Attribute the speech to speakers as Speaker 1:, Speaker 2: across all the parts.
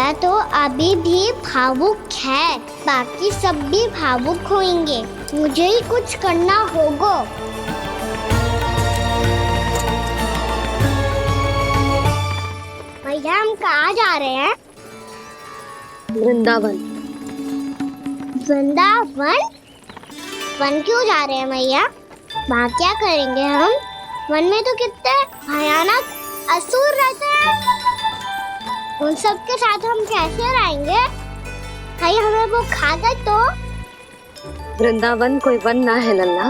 Speaker 1: मैया तो अभी भी भावुक है, बाकी सब भी भावुक होंगे। मुझे ही कुछ करना होगा। भैया हम कहाँ जा रहे हैं?
Speaker 2: वृंदावन।
Speaker 1: वृंदावन? वन क्यों जा रहे हैं मैया? वहाँ क्या करेंगे हम? वन में तो कितने भयानक असुर रहते हैं। उन सब के साथ हम कैसे रहेंगे? कहीं हमें वो खा गए तो?
Speaker 2: वृंदावन कोई वन ना है लल्ला,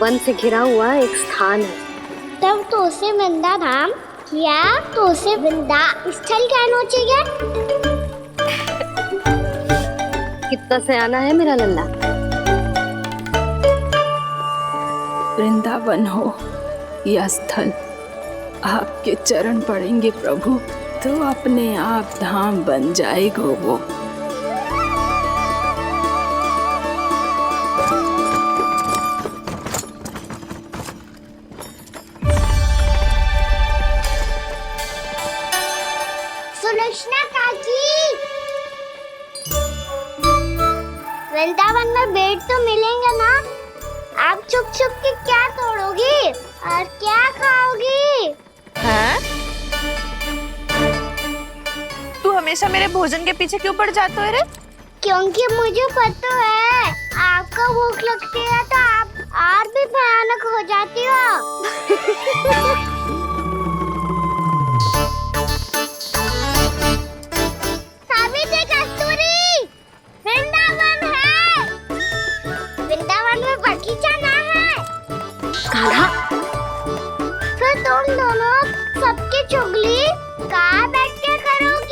Speaker 2: वन से घिरा हुआ एक स्थान है।
Speaker 1: तब तो उसे वृंदा धाम या तो उसे वृंदा स्थल कहना चाहिए।
Speaker 2: कितना सयाना है मेरा लल्ला।
Speaker 3: वृंदावन हो या स्थल, आपके चरण पड़ेंगे प्रभु तो अपने आप धाम बन जाएगा वो।
Speaker 1: सुलक्षणा काकी, वृंदावन में बेट तो मिलेंगे ना? आप छुप छुप के क्या तोड़ोगी और क्या खाओगी?
Speaker 4: हाँ? तू हमेशा मेरे भोजन के पीछे क्यों पड़ जाते हो रे?
Speaker 1: क्योंकि मुझे पता है आपको भूख लगती है तो आप और भी भयानक हो जाती हो। सावित्री, कस्तूरी, वृंदावन है। वृंदावन में बगीचा ना है।
Speaker 2: कान्हा,
Speaker 1: फिर तुम दोनों सबकी चुगली कहाँ बैठ के करोगी?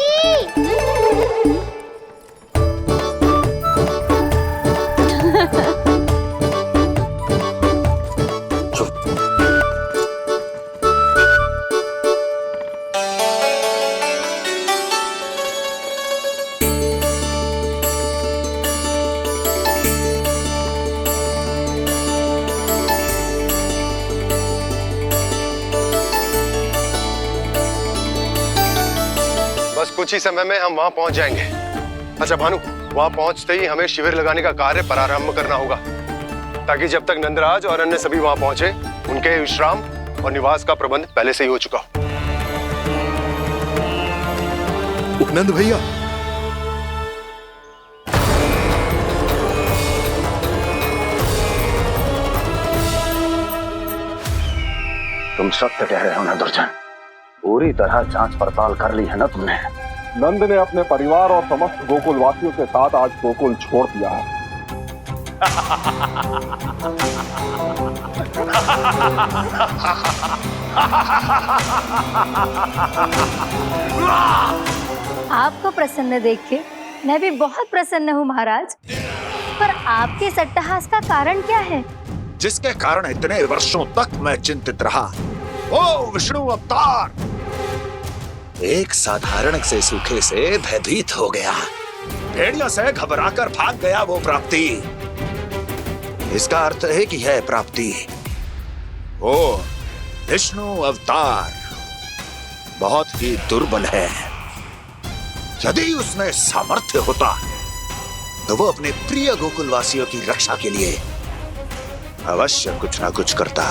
Speaker 5: बस कुछ ही समय में हम वहां पहुंच जाएंगे। अच्छा भानु, वहां पहुंचते ही हमें शिविर लगाने का कार्य प्रारंभ करना होगा, ताकि जब तक नंदराज और अन्य सभी वहां पहुंचे उनके विश्राम और निवास का प्रबंध पहले से ही हो चुका हो।
Speaker 6: नंद भैया,
Speaker 7: तुम सत्य कह रहे हो ना दुर्जन? पूरी तरह जांच पड़ताल कर ली है ना तुमने?
Speaker 8: नंद ने अपने परिवार और समस्त गोकुल वासियों के साथ आज गोकुल छोड़ दिया है।
Speaker 9: आपको प्रसन्न देख के मैं भी बहुत प्रसन्न हूँ महाराज। पर आपके इस अट्टहास का कारण क्या है?
Speaker 7: जिसके कारण इतने वर्षों तक मैं चिंतित रहा। ओ विष्णु अवतार! एक साधारण से सूखे से भयभीत हो गया, भेड़ियों से घबराकर भाग गया वो प्राप्ति। इसका अर्थ है कि यह प्राप्ति ओ विष्णु अवतार बहुत ही दुर्बल है। यदि उसमें सामर्थ्य होता तो वो अपने प्रिय गोकुलवासियों की रक्षा के लिए अवश्य कुछ ना कुछ करता।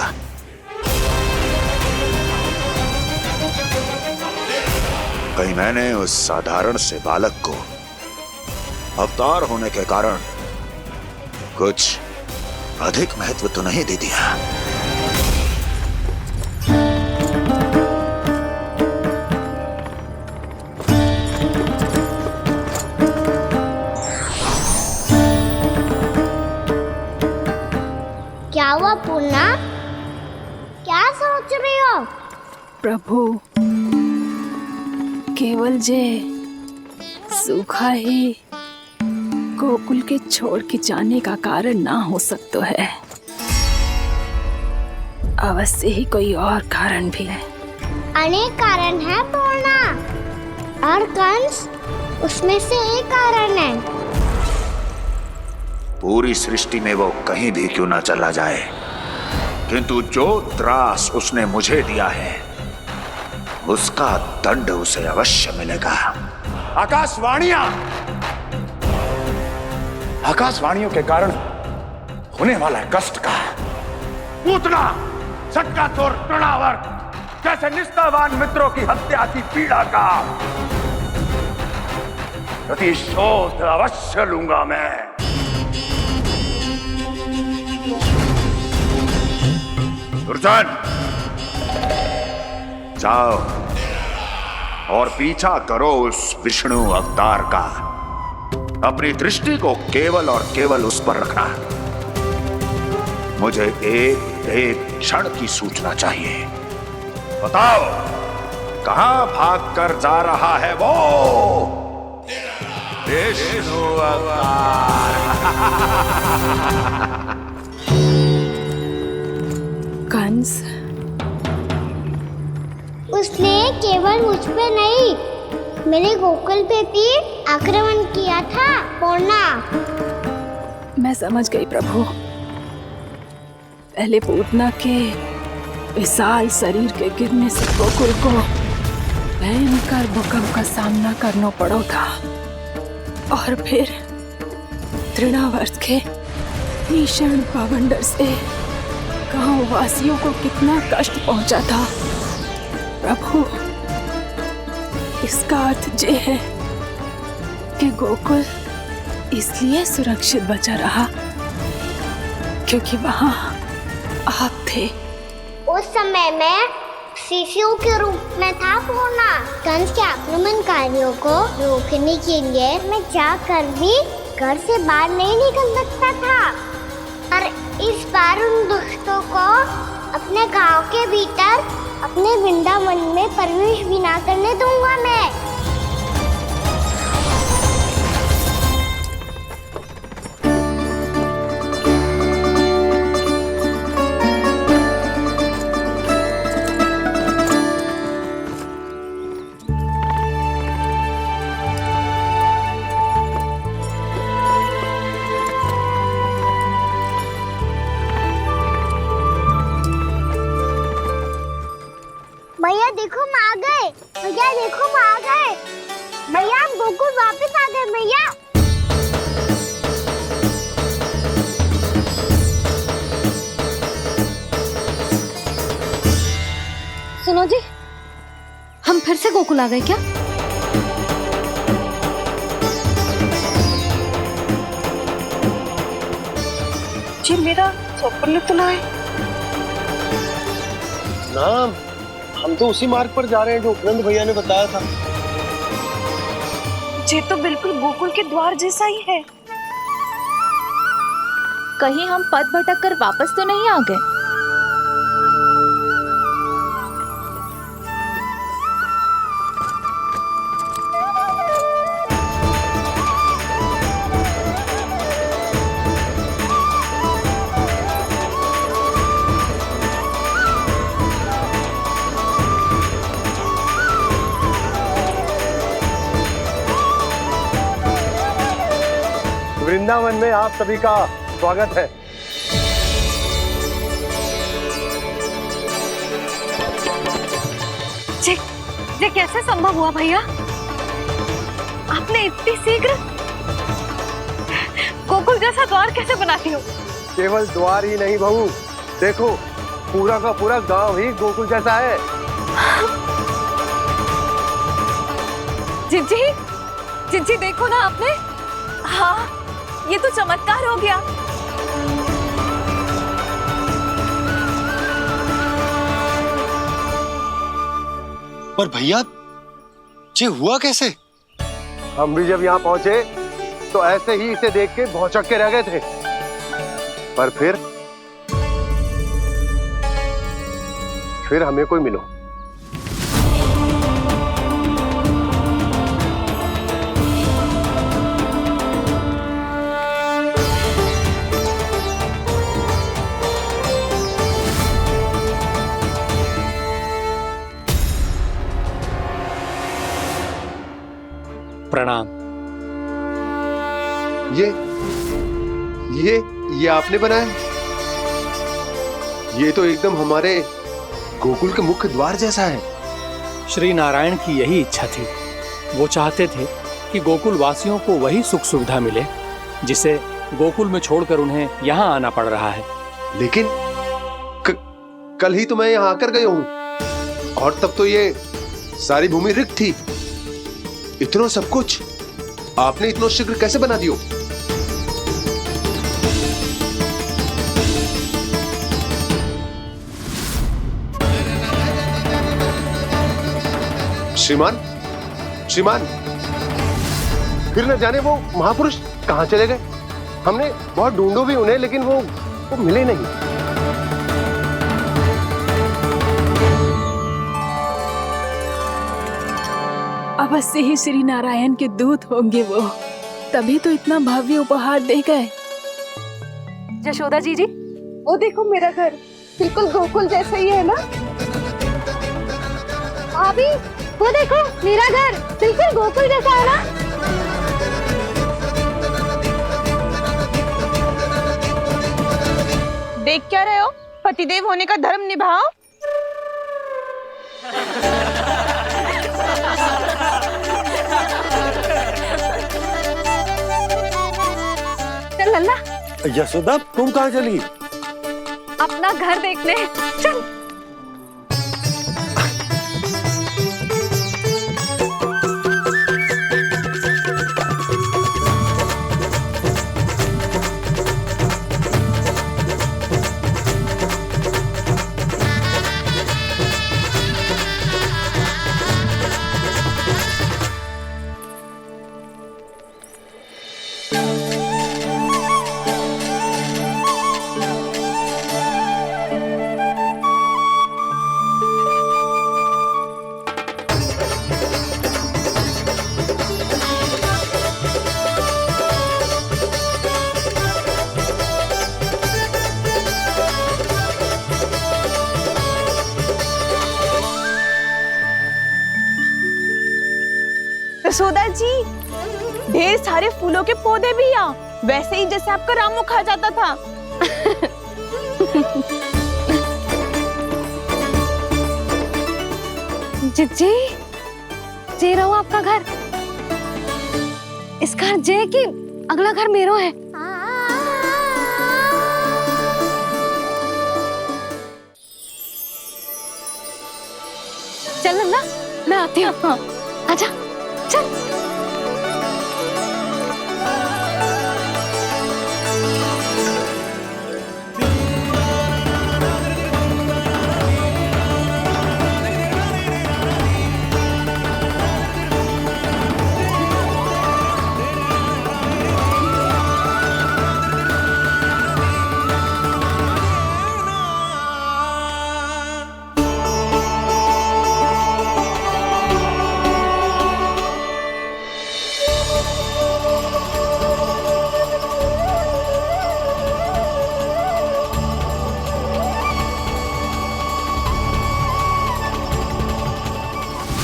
Speaker 7: कहीं मैंने उस साधारण से बालक को अवतार होने के कारण कुछ अधिक महत्व तो नहीं दे दिया?
Speaker 1: क्या हुआ पूर्णा? क्या सोच रही हो?
Speaker 3: प्रभु, केवल जे सूखा ही गोकुल के छोड़ के जाने का कारण ना हो सकता है, अवश्य ही कोई और कारण भी है।
Speaker 1: अनेक कारण है पूर्णा, और कंस उसमें से एक कारण है।
Speaker 7: पूरी सृष्टि में वो कहीं भी क्यों ना चला जाए, किंतु जो त्रास उसने मुझे दिया है उसका दंड उसे अवश्य मिलेगा। आकाशवाणियों के कारण होने वाला कष्ट का पूतना सटका चोर तृणावर्त जैसे निष्ठावान मित्रों की हत्या की पीड़ा का प्रतिशोध अवश्य लूंगा मैं। दुर्जन, जाओ और पीछा करो उस विष्णु अवतार का। अपनी दृष्टि को केवल और केवल उस पर रखना। मुझे एक क्षण की सूचना चाहिए। बताओ, कहां भागकर जा रहा है वो विष्णु अवतार?
Speaker 3: कंस,
Speaker 1: उसने केवल मुझ पे नहीं, मेरे गोकुल पे भी आक्रमण किया था पूर्णा।
Speaker 3: मैं समझ गई प्रभु। पहले पूतना के विशाल शरीर के गिरने से गोकुल को भयंकर भूकंप का सामना करना पड़ा था, और फिर तृणावर्त के भीषण पावंडर से गांव वासियों को कितना कष्ट पहुंचा था। प्रभु, इसका अर्थ ये है कि गोकुल इसलिए सुरक्षित बचा रहा क्योंकि वहां आप थे।
Speaker 1: उस समय मैं शिशु के रूप में था पूर्णा। कंस के आक्रमणकारियों को रोकने के लिए मैं जाकर भी घर से बाहर नहीं निकल सकता था, और इस बार उन दुष्टों को अपने गांव के भीतर, अपने वृंदावन में प्रवेश भी ना करने दूंगा मैं। भैया देखो हम आ गए, भैया देखो हम आ गए, भैया हम गोकुल वापस आ गए भैया।
Speaker 2: सुनो जी, हम फिर से गोकुल आ गए क्या?
Speaker 4: जी मेरा स्वप्न तो ना है।
Speaker 5: नाम, हम तो उसी मार्ग पर जा रहे हैं जो उपनंद भैया ने बताया था।
Speaker 4: ये तो बिल्कुल गोकुल के द्वार जैसा ही है। कहीं हम पथ भटक कर वापस तो नहीं आ गए?
Speaker 5: वृंदावन में आप सभी का स्वागत है।
Speaker 4: ये कैसे संभव हुआ भैया? आपने इतनी शीघ्र गोकुल जैसा द्वार कैसे बनाती हो?
Speaker 5: केवल द्वार ही नहीं बहू, देखो पूरा का पूरा गांव ही गोकुल जैसा है।
Speaker 4: जिज्जी देखो ना आपने। हाँ, ये तो चमत्कार हो गया।
Speaker 5: पर भैया, ये हुआ कैसे? हम भी जब यहाँ पहुंचे तो ऐसे ही इसे देख के भौचक के रह गए थे, पर फिर हमें कोई मिलो।
Speaker 10: प्रणाम।
Speaker 5: ये आपने बनाया? ये तो एकदम हमारे गोकुल के मुख्य द्वार जैसा है।
Speaker 10: श्री नारायण की यही इच्छा थी। वो चाहते थे कि गोकुल वासियों को वही सुख सुविधा मिले जिसे गोकुल में छोड़कर उन्हें यहाँ आना पड़ रहा है।
Speaker 5: लेकिन कल ही तो मैं यहाँ आकर गया हूँ और तब तो ये सारी भूमि रिक्त थी। इतना सब कुछ आपने इतना शीघ्र कैसे बना दियो? श्रीमान, श्रीमान, फिर न जाने वो महापुरुष कहां चले गए। हमने बहुत ढूंढो भी उन्हें, लेकिन वो मिले नहीं।
Speaker 3: अवश्य ही श्री नारायण के दूत होंगे वो, तभी तो इतना भव्य उपहार दे गए।
Speaker 4: यशोदा जी, वो देखो मेरा घर बिल्कुल गोकुल जैसा ही है ना।
Speaker 1: भाभी, वो देखो मेरा घर बिल्कुल गोकुल जैसा है ना।
Speaker 4: देख क्या रहे हो? पतिदेव होने का धर्म निभाओ। चल लल्ला,
Speaker 11: यशोदा तुम कहाँ चली?
Speaker 4: अपना घर देखने चल। यशोदा जी, ढेर सारे फूलों के पौधे भी यहाँ, वैसे ही जैसे आपका रामू खा जाता था।
Speaker 2: जिज्जी, जे रहो आपका घर। इस घर जे कि अगला घर मेरो है। चल नन्ना, मैं आती हूँ। आजा, चल।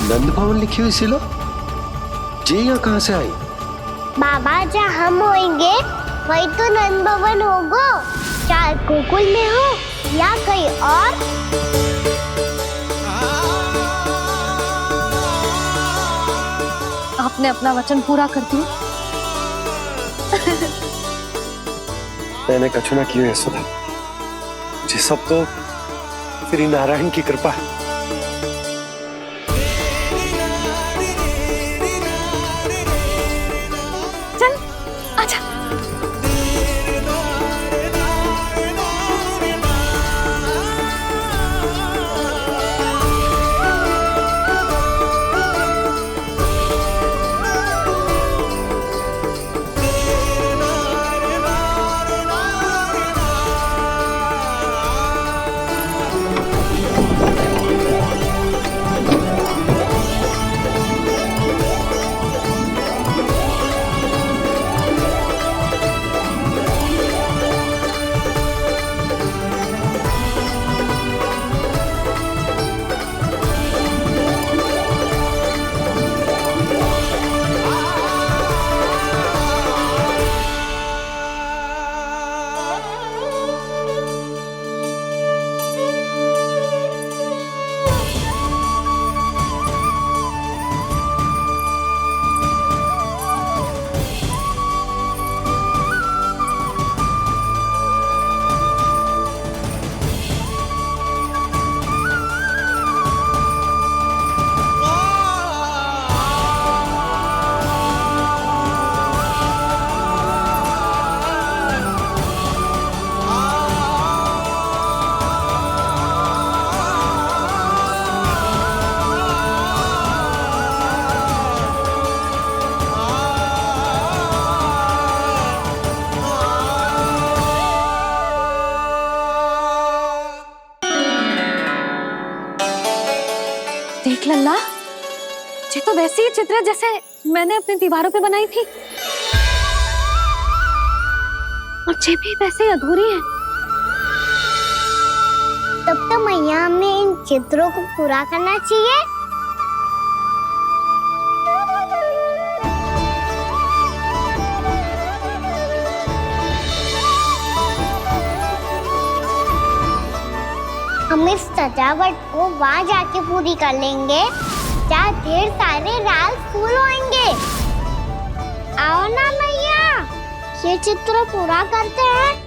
Speaker 5: नंद भवन लिखी हुई सिलो, जी यहाँ कहाँ से आई?
Speaker 1: बाबा, जहाँ हम होंगे वही तो नंद भवन होगा। चाहे गोकुल में हो या कहीं और।
Speaker 2: आपने अपना वचन पूरा कर दिया।
Speaker 11: मैंने कछु ना किया यशोदा, जी सब तो श्री नारायण की कृपा है।
Speaker 2: चल, आजा। देख लल्ला, ये तो वैसी ही चित्र है जैसे मैंने अपनी दीवारों पे बनाई थी, और ये भी वैसे ही अधूरी है।
Speaker 1: तब तो मैया हमें इन चित्रों को पूरा करना चाहिए। हम इस सजावट को वहाँ जाके पूरी कर लेंगे जहाँ ढेर सारे लाल फूल होंगे। आओ ना मैया, ये चित्र पूरा करते हैं।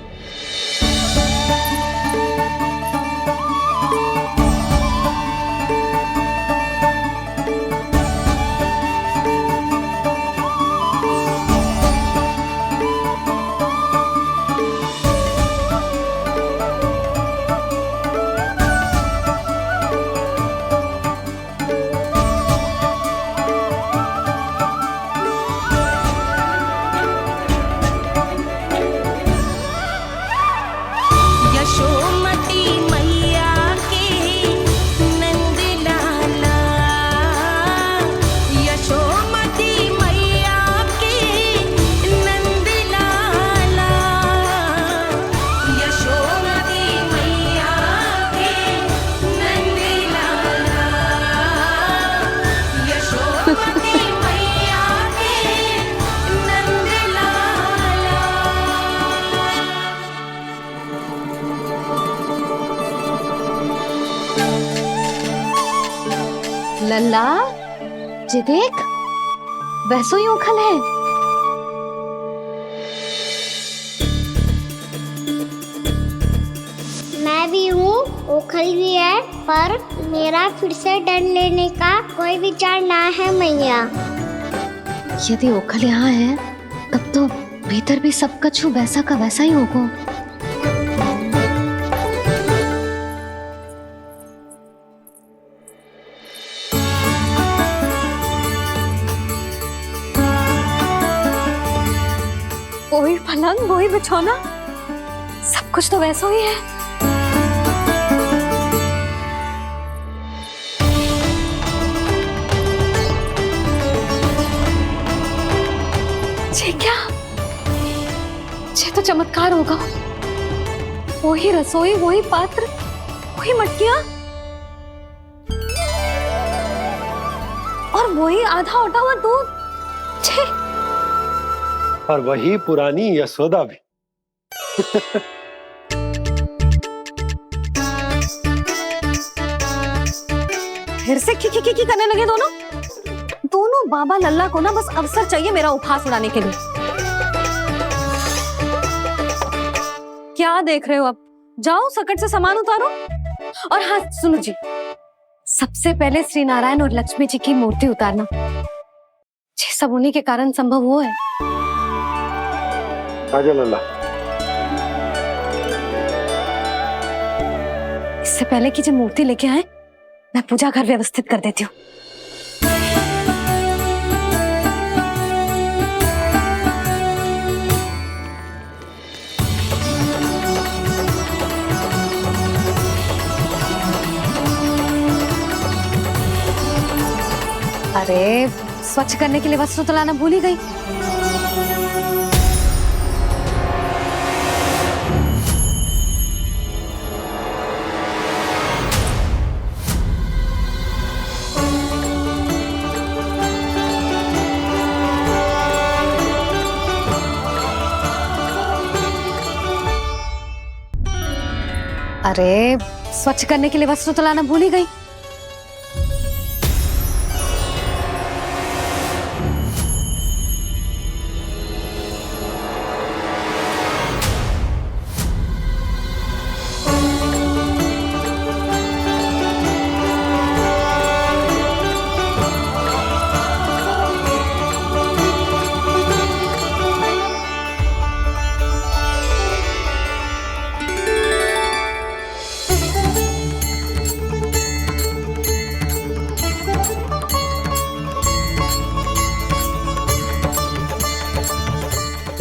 Speaker 2: लल्ला, ये देख, वैसो ही उखल है।
Speaker 1: मैं भी हूँ, ओखल भी है, पर मेरा फिर से डर लेने का कोई विचार ना है मैया।
Speaker 2: यदि ओखल यहाँ है, तब तो भीतर भी सब कछु वैसा का वैसा ही होगा। वही पलंग, वही बिछौना, सब कुछ तो वैसा ही है। ये क्या? ये तो चमत्कार होगा। वही रसोई, वही पात्र, वही मटकियां, और वही आधा उटा हुआ दूध। छे!
Speaker 11: और वही पुरानी यशोदा भी।
Speaker 2: फिर से खी करने लगे दोनों। दोनों बाबा लल्ला को ना बस अवसर चाहिए मेरा उपहास उड़ाने के लिए। क्या देख रहे हो? अब जाओ, सकट से सामान उतारो। और हाँ सुनो जी, सबसे पहले श्री नारायण और लक्ष्मी जी की मूर्ति उतारना। ये सब उन्हीं के कारण संभव हुआ है।
Speaker 11: आजा लल्ला।
Speaker 2: इससे पहले कि जो मूर्ति लेके आए, मैं पूजा घर व्यवस्थित कर देती हूँ। अरे, स्वच्छ करने के लिए वस्त्र तो लाना भूल ही गई। अरे, स्वच्छ करने के लिए वस्त्र तो लाना भूल ही गई।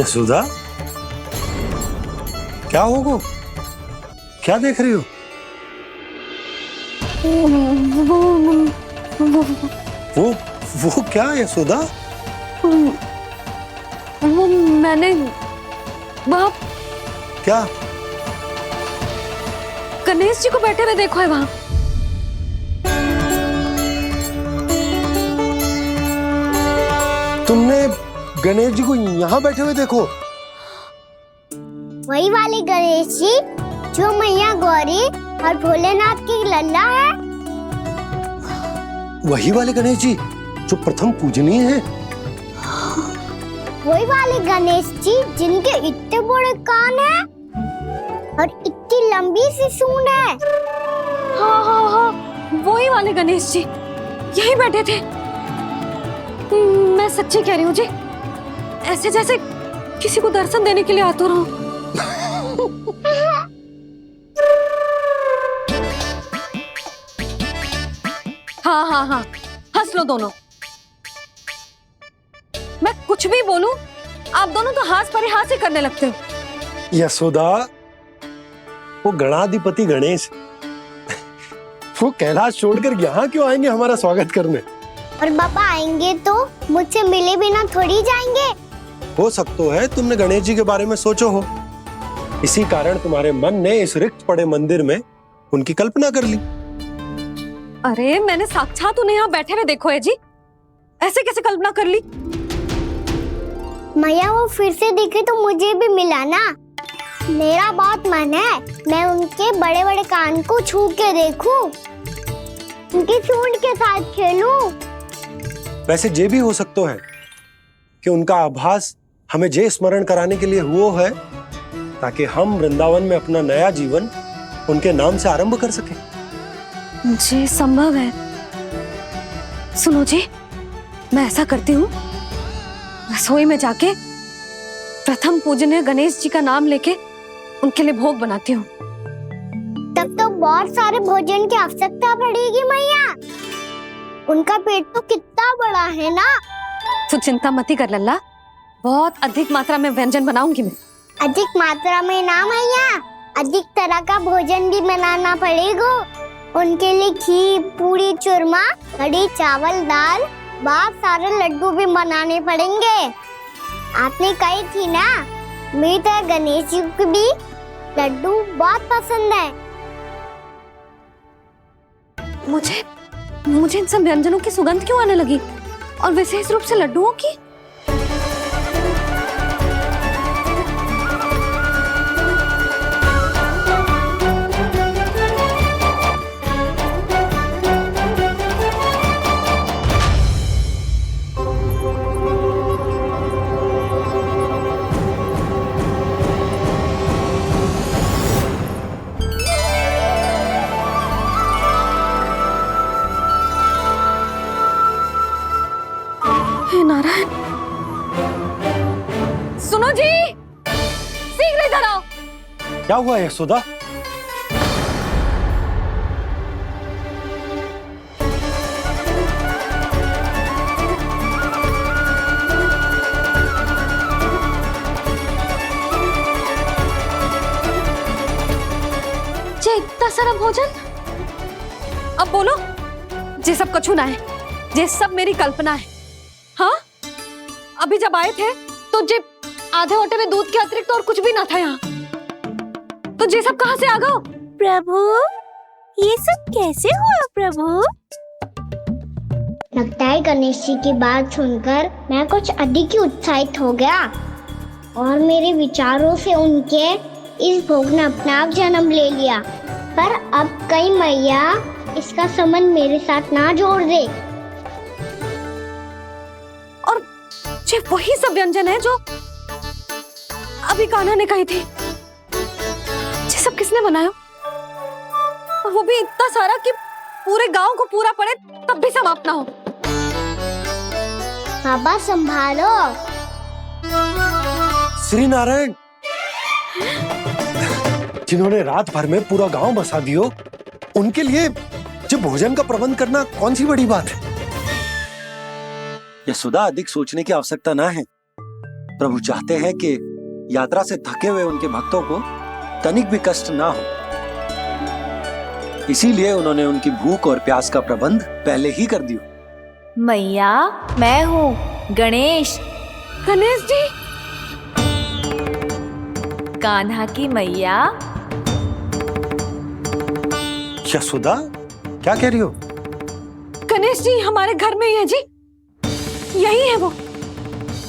Speaker 11: यशोदा, क्या होगा? क्या देख रही हो? वो क्या यशोदा?
Speaker 2: वो मैंने वहाँ
Speaker 11: क्या?
Speaker 2: गणेश जी को बैठे हुए देखो है वहाँ।
Speaker 11: तुमने गणेश जी को यहाँ बैठे हुए देखो?
Speaker 1: वही वाले गणेश जी जो मैया गौरी और भोलेनाथ की लल्ला है।
Speaker 11: वही वाले गणेश जी जो प्रथम पूजनीय हैं?
Speaker 1: वही वाले गणेश जी जिनके इतने बड़े कान हैं और इतनी लंबी सी सूंड है।
Speaker 2: हाँ हाँ हाँ, वही वाले गणेश जी यही बैठे थे। मैं सच्ची कह रही हूँ जी, ऐसे जैसे किसी को दर्शन देने के लिए आतुर हूँ। हाँ हाँ हाँ, हंस लो दोनों। मैं कुछ भी बोलूं, आप दोनों तो हाथ परिहास ही करने लगते हो।
Speaker 11: यशोदा, वो गणाधिपति गणेश वो कैलाश छोड़कर यहाँ क्यों आएंगे हमारा स्वागत करने?
Speaker 1: और पापा आएंगे तो मुझसे मिले बिना थोड़ी जाएंगे।
Speaker 11: हो सकता है तुमने गणेश जी के बारे में सोचो हो, इसी कारण तुम्हारे मन ने इस रिक्त पड़े मंदिर में उनकी कल्पना कर ली।
Speaker 2: अरे मैंने साक्षात उन्हें यहाँ बैठे हुए देखो है जी, ऐसे कैसे कल्पना कर ली?
Speaker 1: मैया वो फिर से दिखे तो मुझे भी मिला ना। मेरा बहुत मन है मैं उनके बड़े बड़े कान को छू के देखूं, उनकी सूंड के साथ खेलूं।
Speaker 11: वैसे ये भी हो सकता है कि उनका आभास हमें जे स्मरण कराने के लिए हुआ है ताकि हम वृंदावन में अपना नया जीवन उनके नाम से आरंभ कर सकें।
Speaker 2: जी संभव है। सुनो जी, मैं ऐसा करती हूँ, रसोई में जाके प्रथम पूजनीय गणेश जी का नाम लेके उनके लिए भोग बनाती हूँ।
Speaker 1: तब तो बहुत सारे भोजन की आवश्यकता पड़ेगी मैया। उनका पेट तो कितना बड़ा है ना।
Speaker 2: तू चिंता मत ही कर लल्ला, बहुत अधिक मात्रा में व्यंजन बनाऊंगी मैं।
Speaker 1: अधिक मात्रा में ना मैया, अधिक तरह का भोजन भी बनाना पड़ेगा। उनके लिए खीर, पूरी, चूरमा, कढ़ी, चावल, दाल, बहुत सारे लड्डू भी बनाने पड़ेंगे। आपने कही थी ना, मेरी तरह गणेश जी को भी लड्डू बहुत पसंद है।
Speaker 2: मुझे इन सब व्यंजनों की सुगंध क्यों आने लगी, और विशेष रूप से लड्डुओं की? नारायण, सुनो जी, शीघ्र इधर आओ।
Speaker 11: क्या हुआ यशोदा?
Speaker 2: जे इतना सारा भोजन, अब बोलो, जे सब कछु ना है, जे सब मेरी कल्पना है। हाँ, अभी जब आए थे तो जे आधे ओटे में दूध के अतिरिक्त और कुछ भी ना था यहाँ, तो जे सब कहाँ से आ गए?
Speaker 1: प्रभु, ये सब कैसे हुआ प्रभु? लगता है गणेश जी की बात सुनकर मैं कुछ अधिक ही उत्साहित हो गया और मेरे विचारों से उनके इस भोग ने अपना आप जन्म ले लिया। पर अब कई मैया इसका संबंध मेरे साथ ना जोड़ दे।
Speaker 2: ये वही सब व्यंजन है जो अभी कान्हा ने कही थी। ये सब किसने बनाया? और वो भी इतना सारा कि पूरे गांव को पूरा पड़े तब भी समाप्त ना हो।
Speaker 1: बाबा संभालो।
Speaker 11: श्री नारायण, जिन्होंने रात भर में पूरा गांव बसा दियो, उनके लिए जो भोजन का प्रबंध करना कौन सी बड़ी बात है? यशोदा, अधिक सोचने की आवश्यकता ना है। प्रभु चाहते हैं कि यात्रा से थके हुए उनके भक्तों को तनिक भी कष्ट ना हो।
Speaker 12: इसीलिए उन्होंने उनकी भूख और प्यास का प्रबंध पहले ही कर दिया।
Speaker 4: मैया, मैं हूँ गणेश।
Speaker 2: गणेश जी,
Speaker 4: कान्हा की मैया।
Speaker 11: यशोदा, क्या कह रही हो?
Speaker 2: गणेश जी हमारे घर में ही है जी, यही है वो।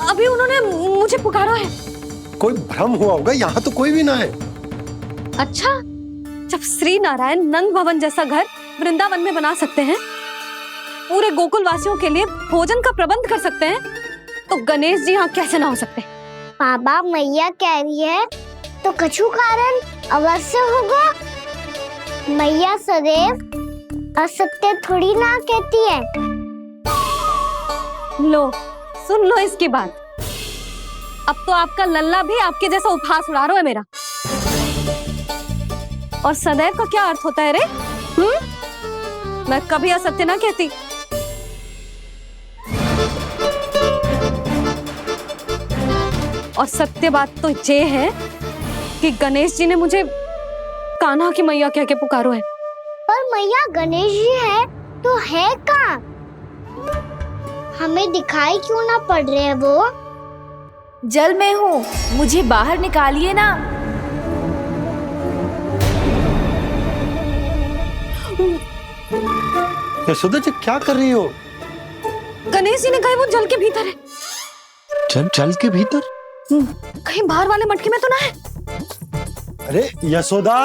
Speaker 2: अभी उन्होंने मुझे पुकारा है।
Speaker 11: कोई भ्रम हुआ होगा, यहाँ तो कोई भी ना है।
Speaker 2: अच्छा, जब श्री नारायण नंद भवन जैसा घर वृंदावन में बना सकते हैं, पूरे गोकुल वासियों के लिए भोजन का प्रबंध कर सकते हैं, तो गणेश जी यहाँ कैसे ना हो सकते?
Speaker 1: बाबा, मैया कह रही है तो कछु कारण अवश्य होगा। मैया सदैव असत्य थोड़ी ना कहती है।
Speaker 2: लो, सुन लो इसकी बात। अब तो आपका लल्ला भी आपके जैसा उपहास उड़ा रहा है मेरा। और सदैव का क्या अर्थ होता है रे? मैं कभी असत्य ना कहती। और सत्य बात तो ये है कि गणेश जी ने मुझे कान्हा की मैया कह के पुकारो है।
Speaker 1: पर मैया गणेश जी है तो है कहाँ? हमें दिखाई क्यों ना पड़ रहे हैं वो?
Speaker 4: जल में हूँ, मुझे बाहर निकालिए ना।
Speaker 11: यशोदा जी, क्या कर रही हो?
Speaker 2: गणेश जी ने कहा वो जल के भीतर है।
Speaker 11: जल के भीतर?
Speaker 2: कहीं बाहर वाले मटके में तो ना है?
Speaker 11: अरे यशोदा!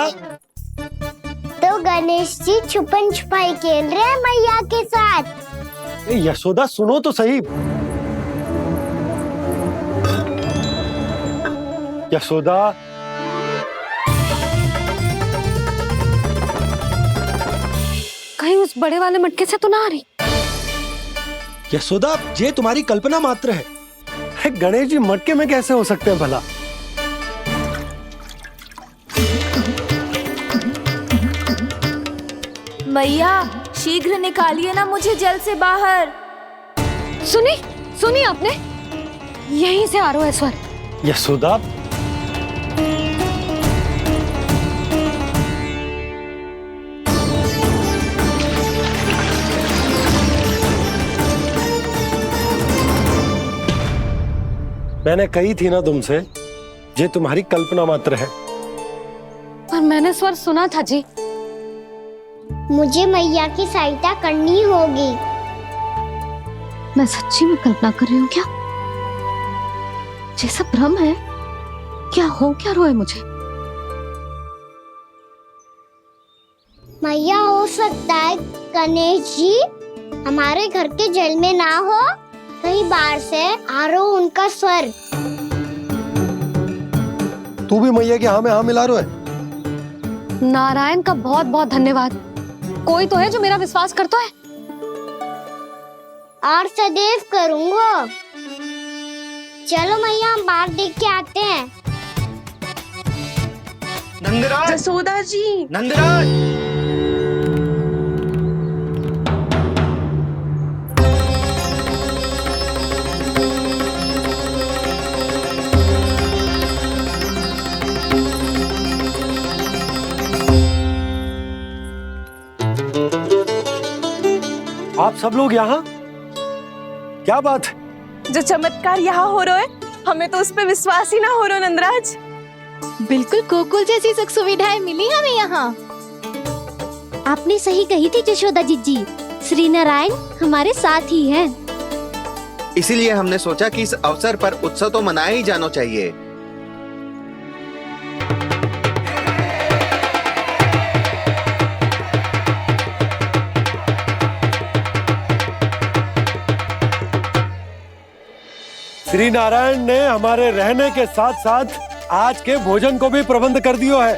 Speaker 1: तो गणेश जी छुपन छुपाई खेल रहे हैं मैया के साथ।
Speaker 11: यशोदा, सुनो तो सही। यशोदा,
Speaker 2: कहीं उस बड़े वाले मटके से तो ना आ रही?
Speaker 11: यशोदा, ये तुम्हारी कल्पना मात्र है। गणेश जी मटके में कैसे हो सकते हैं भला?
Speaker 4: मैया, शीघ्र निकालिए ना मुझे जल से बाहर।
Speaker 2: सुनी आपने? यहीं से आ रहा है स्वर।
Speaker 11: यशोदा, मैंने कही थी ना तुमसे, ये तुम्हारी कल्पना मात्र है।
Speaker 2: पर मैंने स्वर सुना था जी।
Speaker 1: मुझे मैया की सहायता करनी होगी।
Speaker 2: मैं सच्ची में कल्पना कर रही हूँ क्या? ये सब भ्रम है क्या? हो क्या रहा है मुझे?
Speaker 1: मैया, हो सकता है गणेश जी हमारे घर के जल में ना हो, कहीं बाहर से आ रहा हो उनका स्वर।
Speaker 11: तू भी मैया के हाँ में हाँ मिला रहा है।
Speaker 2: नारायण का बहुत बहुत धन्यवाद। कोई तो है जो मेरा विश्वास करता है।
Speaker 1: और सदैव करूंगा। चलो मैया, हम बाहर देख के आते हैं।
Speaker 4: नंदराज, जसोदा जी,
Speaker 12: नंदराज!
Speaker 11: आप सब लोग यहाँ? क्या बात है?
Speaker 4: जो चमत्कार यहाँ हो रहा है, हमें तो उस पे विश्वास ही ना हो रहा नंदराज।
Speaker 13: बिल्कुल गोकुल जैसी सुख सुविधाएं मिली हमें यहाँ। आपने सही कही थी यशोदा जी, श्री नारायण हमारे साथ ही हैं।
Speaker 14: इसीलिए हमने सोचा कि इस अवसर पर उत्सव तो मनाया ही जाना चाहिए।
Speaker 11: श्री नारायण ने हमारे रहने के साथ साथ आज के भोजन को भी प्रबंध कर दियो है।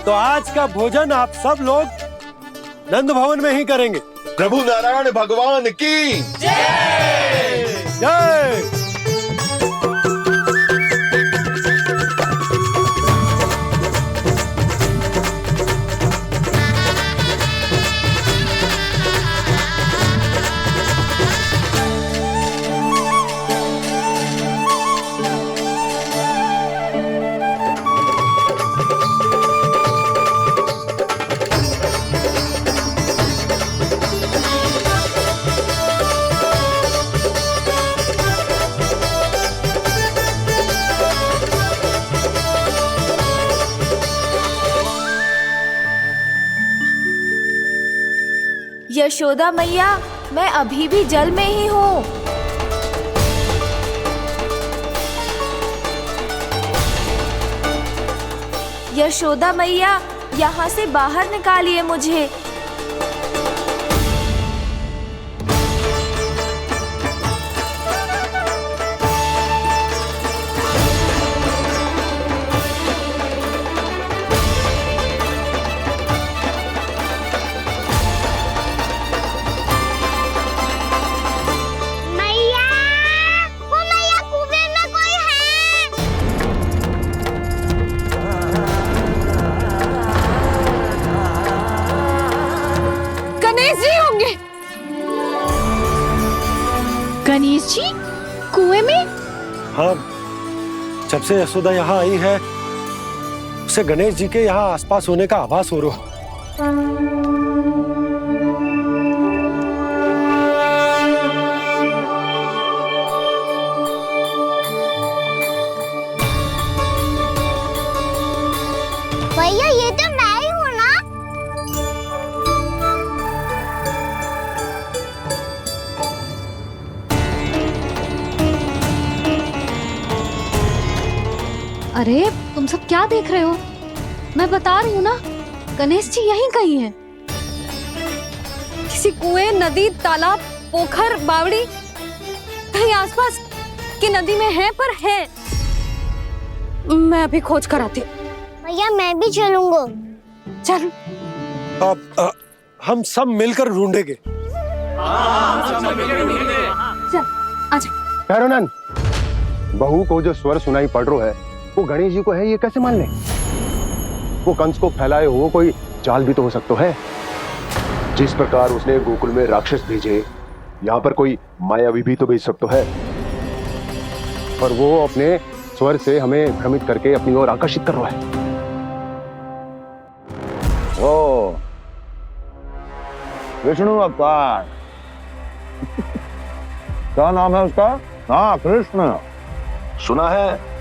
Speaker 11: तो आज का भोजन आप सब लोग नंद भवन में ही करेंगे।
Speaker 7: प्रभु नारायण भगवान की
Speaker 11: जय जय।
Speaker 4: यशोदा मैया, मैं अभी भी जल में ही हूँ। यशोदा मैया, यहाँ से बाहर निकालिए मुझे।
Speaker 1: मैया, वो मैया कुएं में कोई है।
Speaker 2: गणेश जी होंगे।
Speaker 13: गणेश जी कुएं में?
Speaker 11: हाँ, जब से यशोदा यहाँ आई है उसे गणेश जी के यहाँ आसपास होने का आभास हो रहा।
Speaker 1: भैया ये तो मैं ही हूँ ना।
Speaker 2: अरे तुम सब क्या देख रहे हो? मैं बता रही हूँ ना, गणेश जी यहीं कहीं हैं। किसी कुएं, नदी, तालाब, पोखर, बावड़ी कहीं आसपास की नदी में है, पर है। मैं अभी खोज कर आती हूँ।
Speaker 1: भैया मैं भी चलूंगा।
Speaker 2: चल।
Speaker 11: अब हम सब मिलकर ढूंढेंगे।
Speaker 2: चल आजा।
Speaker 5: भैरवनंद, बहू को जो स्वर सुनाई पड़ रहा है वो गणेश जी को है, ये कैसे मान ले? वो कंस को फैलाए हुए कोई जाल भी तो हो सकता है। जिस प्रकार उसने गोकुल में राक्षस भेजे, यहाँ पर कोई मायावी भी तो भेज सकता है। और वो अपने स्वर से हमें भ्रमित करके अपनी ओर आकर्षित कर रहा है।
Speaker 7: ओ विष्णु अवतार। क्या नाम है उसका? हाँ, कृष्ण।
Speaker 15: सुना है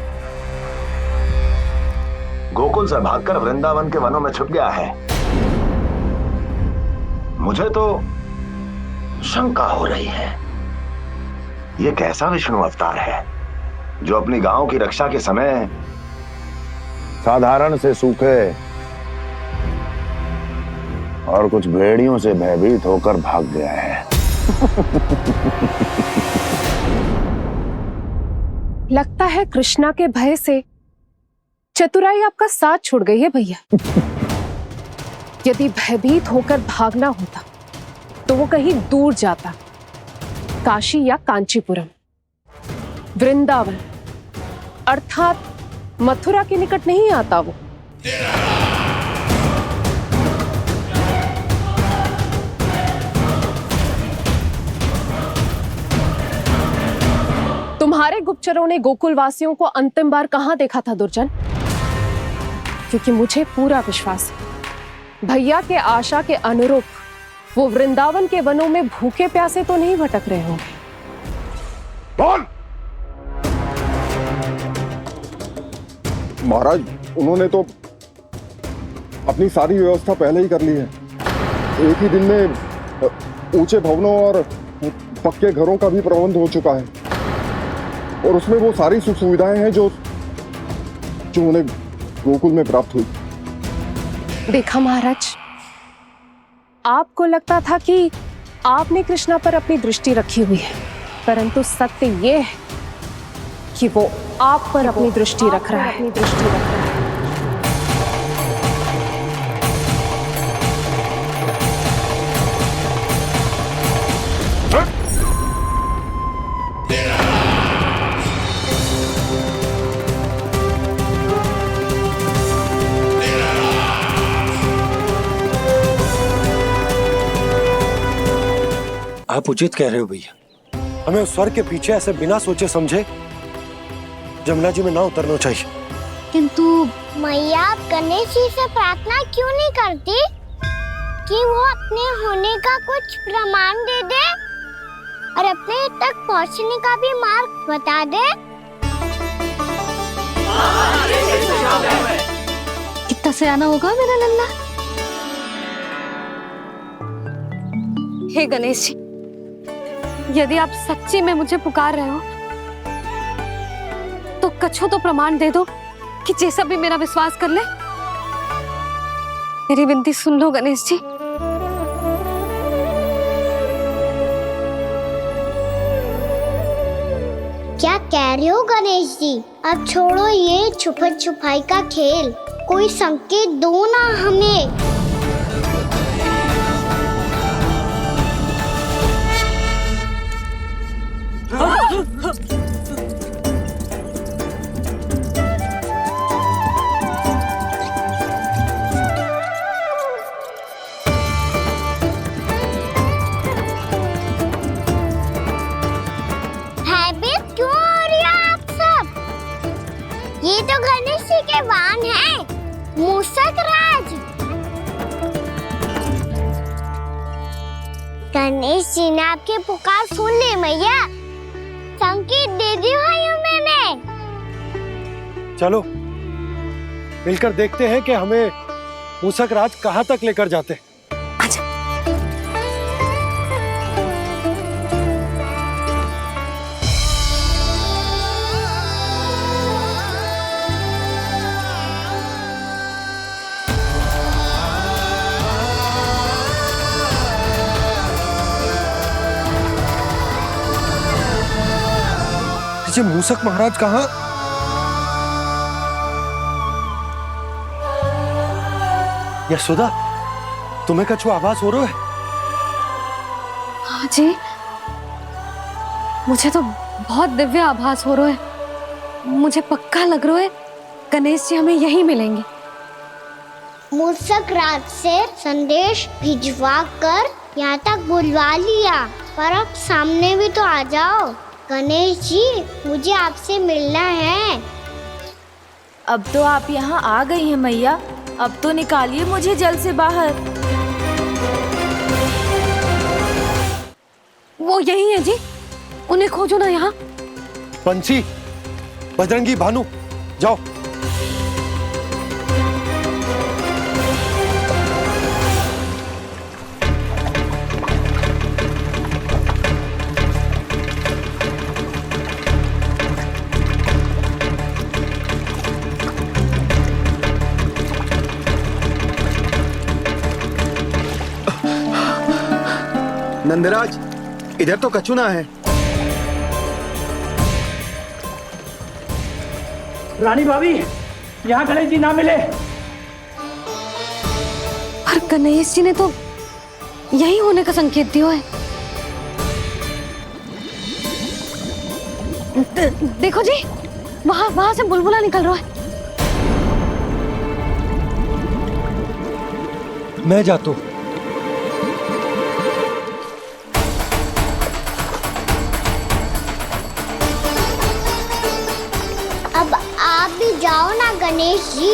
Speaker 15: गोकुल से भागकर वृंदावन के वनों में छुप गया है। मुझे तो शंका हो रही है, ये कैसा विष्णु अवतार है जो अपनी गांव की रक्षा के समय
Speaker 7: साधारण से सूखे और कुछ भेड़ियों से भयभीत होकर भाग गया है।
Speaker 3: लगता है कृष्णा के भय से चतुराई आपका साथ छोड़ गई है भैया। यदि भयभीत होकर भागना होता तो वो कहीं दूर जाता, काशी या कांचीपुरम, वृंदावन अर्थात मथुरा के निकट नहीं आता वो। तुम्हारे गुप्तचरों ने गोकुल वासियों को अंतिम बार कहां देखा था दुर्जन? क्योंकि मुझे पूरा विश्वास है भैया के आशा के अनुरूप वो वृंदावन के वनों में भूखे प्यासे तो नहीं भटक रहे होंगे।
Speaker 8: कौन? महाराज, उन्होंने तो अपनी सारी व्यवस्था पहले ही कर ली है। एक ही दिन में ऊंचे भवनों और पक्के घरों का भी प्रबंध हो चुका है, और उसमें वो सारी सुख सुविधाएं हैं जो उन्हें गोकुल में प्राप्त हुई।
Speaker 3: देखा महाराज, आपको लगता था कि आपने कृष्णा पर अपनी दृष्टि रखी हुई है, परंतु सत्य ये है कि वो आप पर अपनी दृष्टि रख रहा है।
Speaker 11: आप उचित कह रहे हो भैया, हमें उस स्वर के पीछे ऐसे बिना सोचे समझे जमुना जी में ना उतरना चाहिए।
Speaker 1: किंतु मैया, आप गणेश जी से प्रार्थना क्यों नहीं करती कि वो अपने होने का कुछ प्रमाण दे दे और अपने तक पहुंचने का भी मार्ग बता दे?
Speaker 2: कितना सयाना होगा मेरा लल्ला। हे गणेश जी, यदि आप सच्ची में मुझे पुकार रहे हो तो कछु तो प्रमाण दे दो कि जैसा भी मेरा विश्वास कर ले। मेरी विनती सुन लो गणेश जी।
Speaker 1: क्या कह रहे हो गणेश जी? अब छोड़ो ये छुपन छुपाई का खेल, कोई संकेत दो ना हमें। भयभीत क्यों हो रही हो आप सब? ये तो गणेश जी के वाहन हैं, मूषक राज। गणेश जी ने आपकी पुकार सुन ली मैया, संकेत दे दी भाइयों मैंने।
Speaker 11: चलो मिलकर देखते हैं कि हमें मूषक राज कहाँ तक लेकर जाते हैं। जी मूषक महाराज कहाँ? यशोदा, तुम्हें कछु आभास हो रहा है?
Speaker 2: हाँ जी, मुझे तो बहुत दिव्य आभास हो रहा है। मुझे पक्का लग रहा है गणेश जी हमें यहीं मिलेंगे।
Speaker 1: मूषक राज से संदेश भिजवा कर यहाँ तक बुलवा लिया, पर अब सामने भी तो आ जाओ। गणेश जी, मुझे आपसे मिलना है।
Speaker 4: अब तो आप यहाँ आ गई हैं मैया, अब तो निकालिए मुझे जल से बाहर।
Speaker 2: वो यही है जी, उन्हें खोजो ना यहाँ।
Speaker 11: पंछी, बजरंगी, भानु, जाओ।
Speaker 14: नंदराज, इधर तो कछु ना है।
Speaker 10: रानी भाभी, यहाँ गणेश जी ना मिले।
Speaker 2: पर गणेश जी ने तो यही होने का संकेत दिया है। देखो जी, वहां से बुलबुला निकल रहा है।
Speaker 11: मैं जाता हूँ।
Speaker 1: अब आप भी जाओ ना गणेश जी।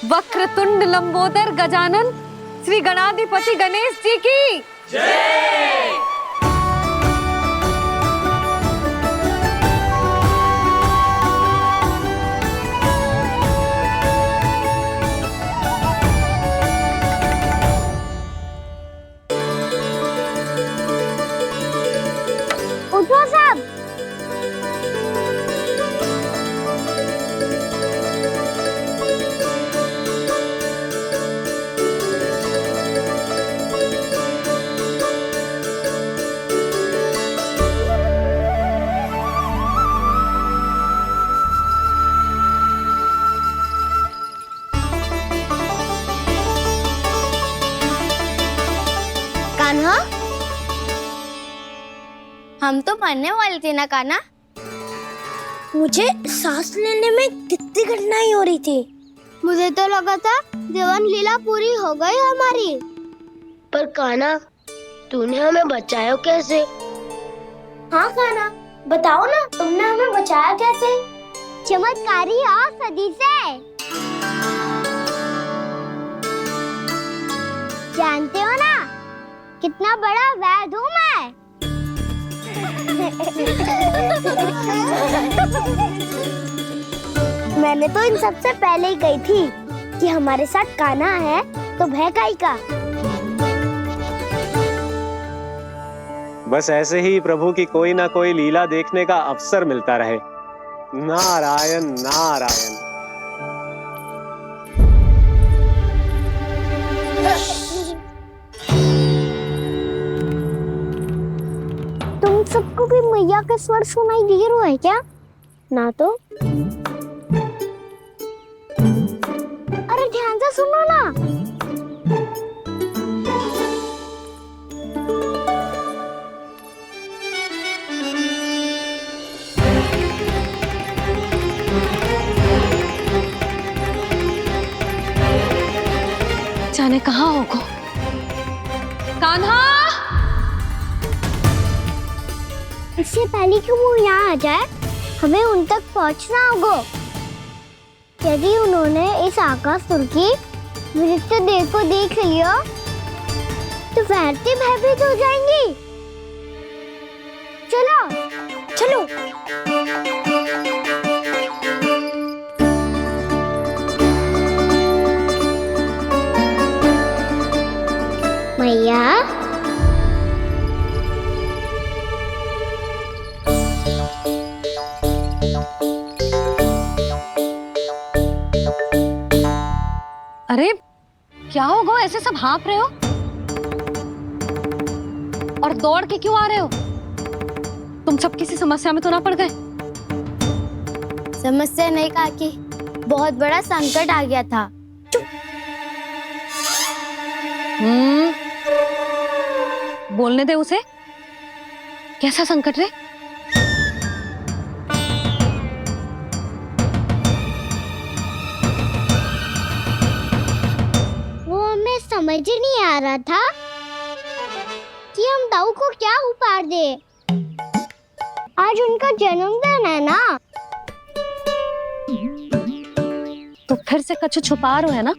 Speaker 2: वक्रतुंड लंबोदर गजानन श्री गणाधिपति गणेश जी की जय।
Speaker 1: उठो सब। कान्हा, हम तो मरने वाले थे ना कान्हा। मुझे सांस लेने में कितनी कठिनाई हो रही थी। मुझे तो लगा था जीवन लीला पूरी हो गई हमारी। पर कान्हा, तूने हमें बचाया कैसे? हाँ कान्हा, बताओ ना, तुमने हमें बचाया कैसे? चमत्कारी औषधि से। जानते हो ना कितना बड़ा वैद्य हूँ मैं। मैंने तो इन सबसे पहले ही कही थी कि हमारे साथ कान्हा है तो भय काई का।
Speaker 10: बस ऐसे ही प्रभु की कोई ना कोई लीला देखने का अवसर मिलता रहे। नारायण नारायण।
Speaker 1: तुम सबको भी मैया का स्वर सुनाई दे रहा है क्या? ना तो। अरे ध्यान से सुनो ना।
Speaker 2: जाने कहाँ होगा कान्हा।
Speaker 1: इससे पहले कि वो यहाँ आ जाए, हमें उन तक पहुँचना होगा। यदि उन्होंने इस आकाशुर की विचित्र देह को देख लिया तो वैरती भयभीत हो जाएंगी। चलो चलो। मैया,
Speaker 2: अरे क्या होगा, ऐसे सब हाँफ रहे हो और दौड़ के क्यों आ रहे हो? तुम सब किसी समस्या में तो ना पड़ गए?
Speaker 1: समस्या नहीं काकी, बहुत बड़ा संकट आ गया था।
Speaker 2: बोलने दे उसे। कैसा संकट रे?
Speaker 1: वो हमें समझ ही नहीं आ रहा था कि हम दाऊ को क्या उपहार दे। आज उनका जन्मदिन है ना।
Speaker 2: तो फिर से कछु छुपा रहे हो है ना?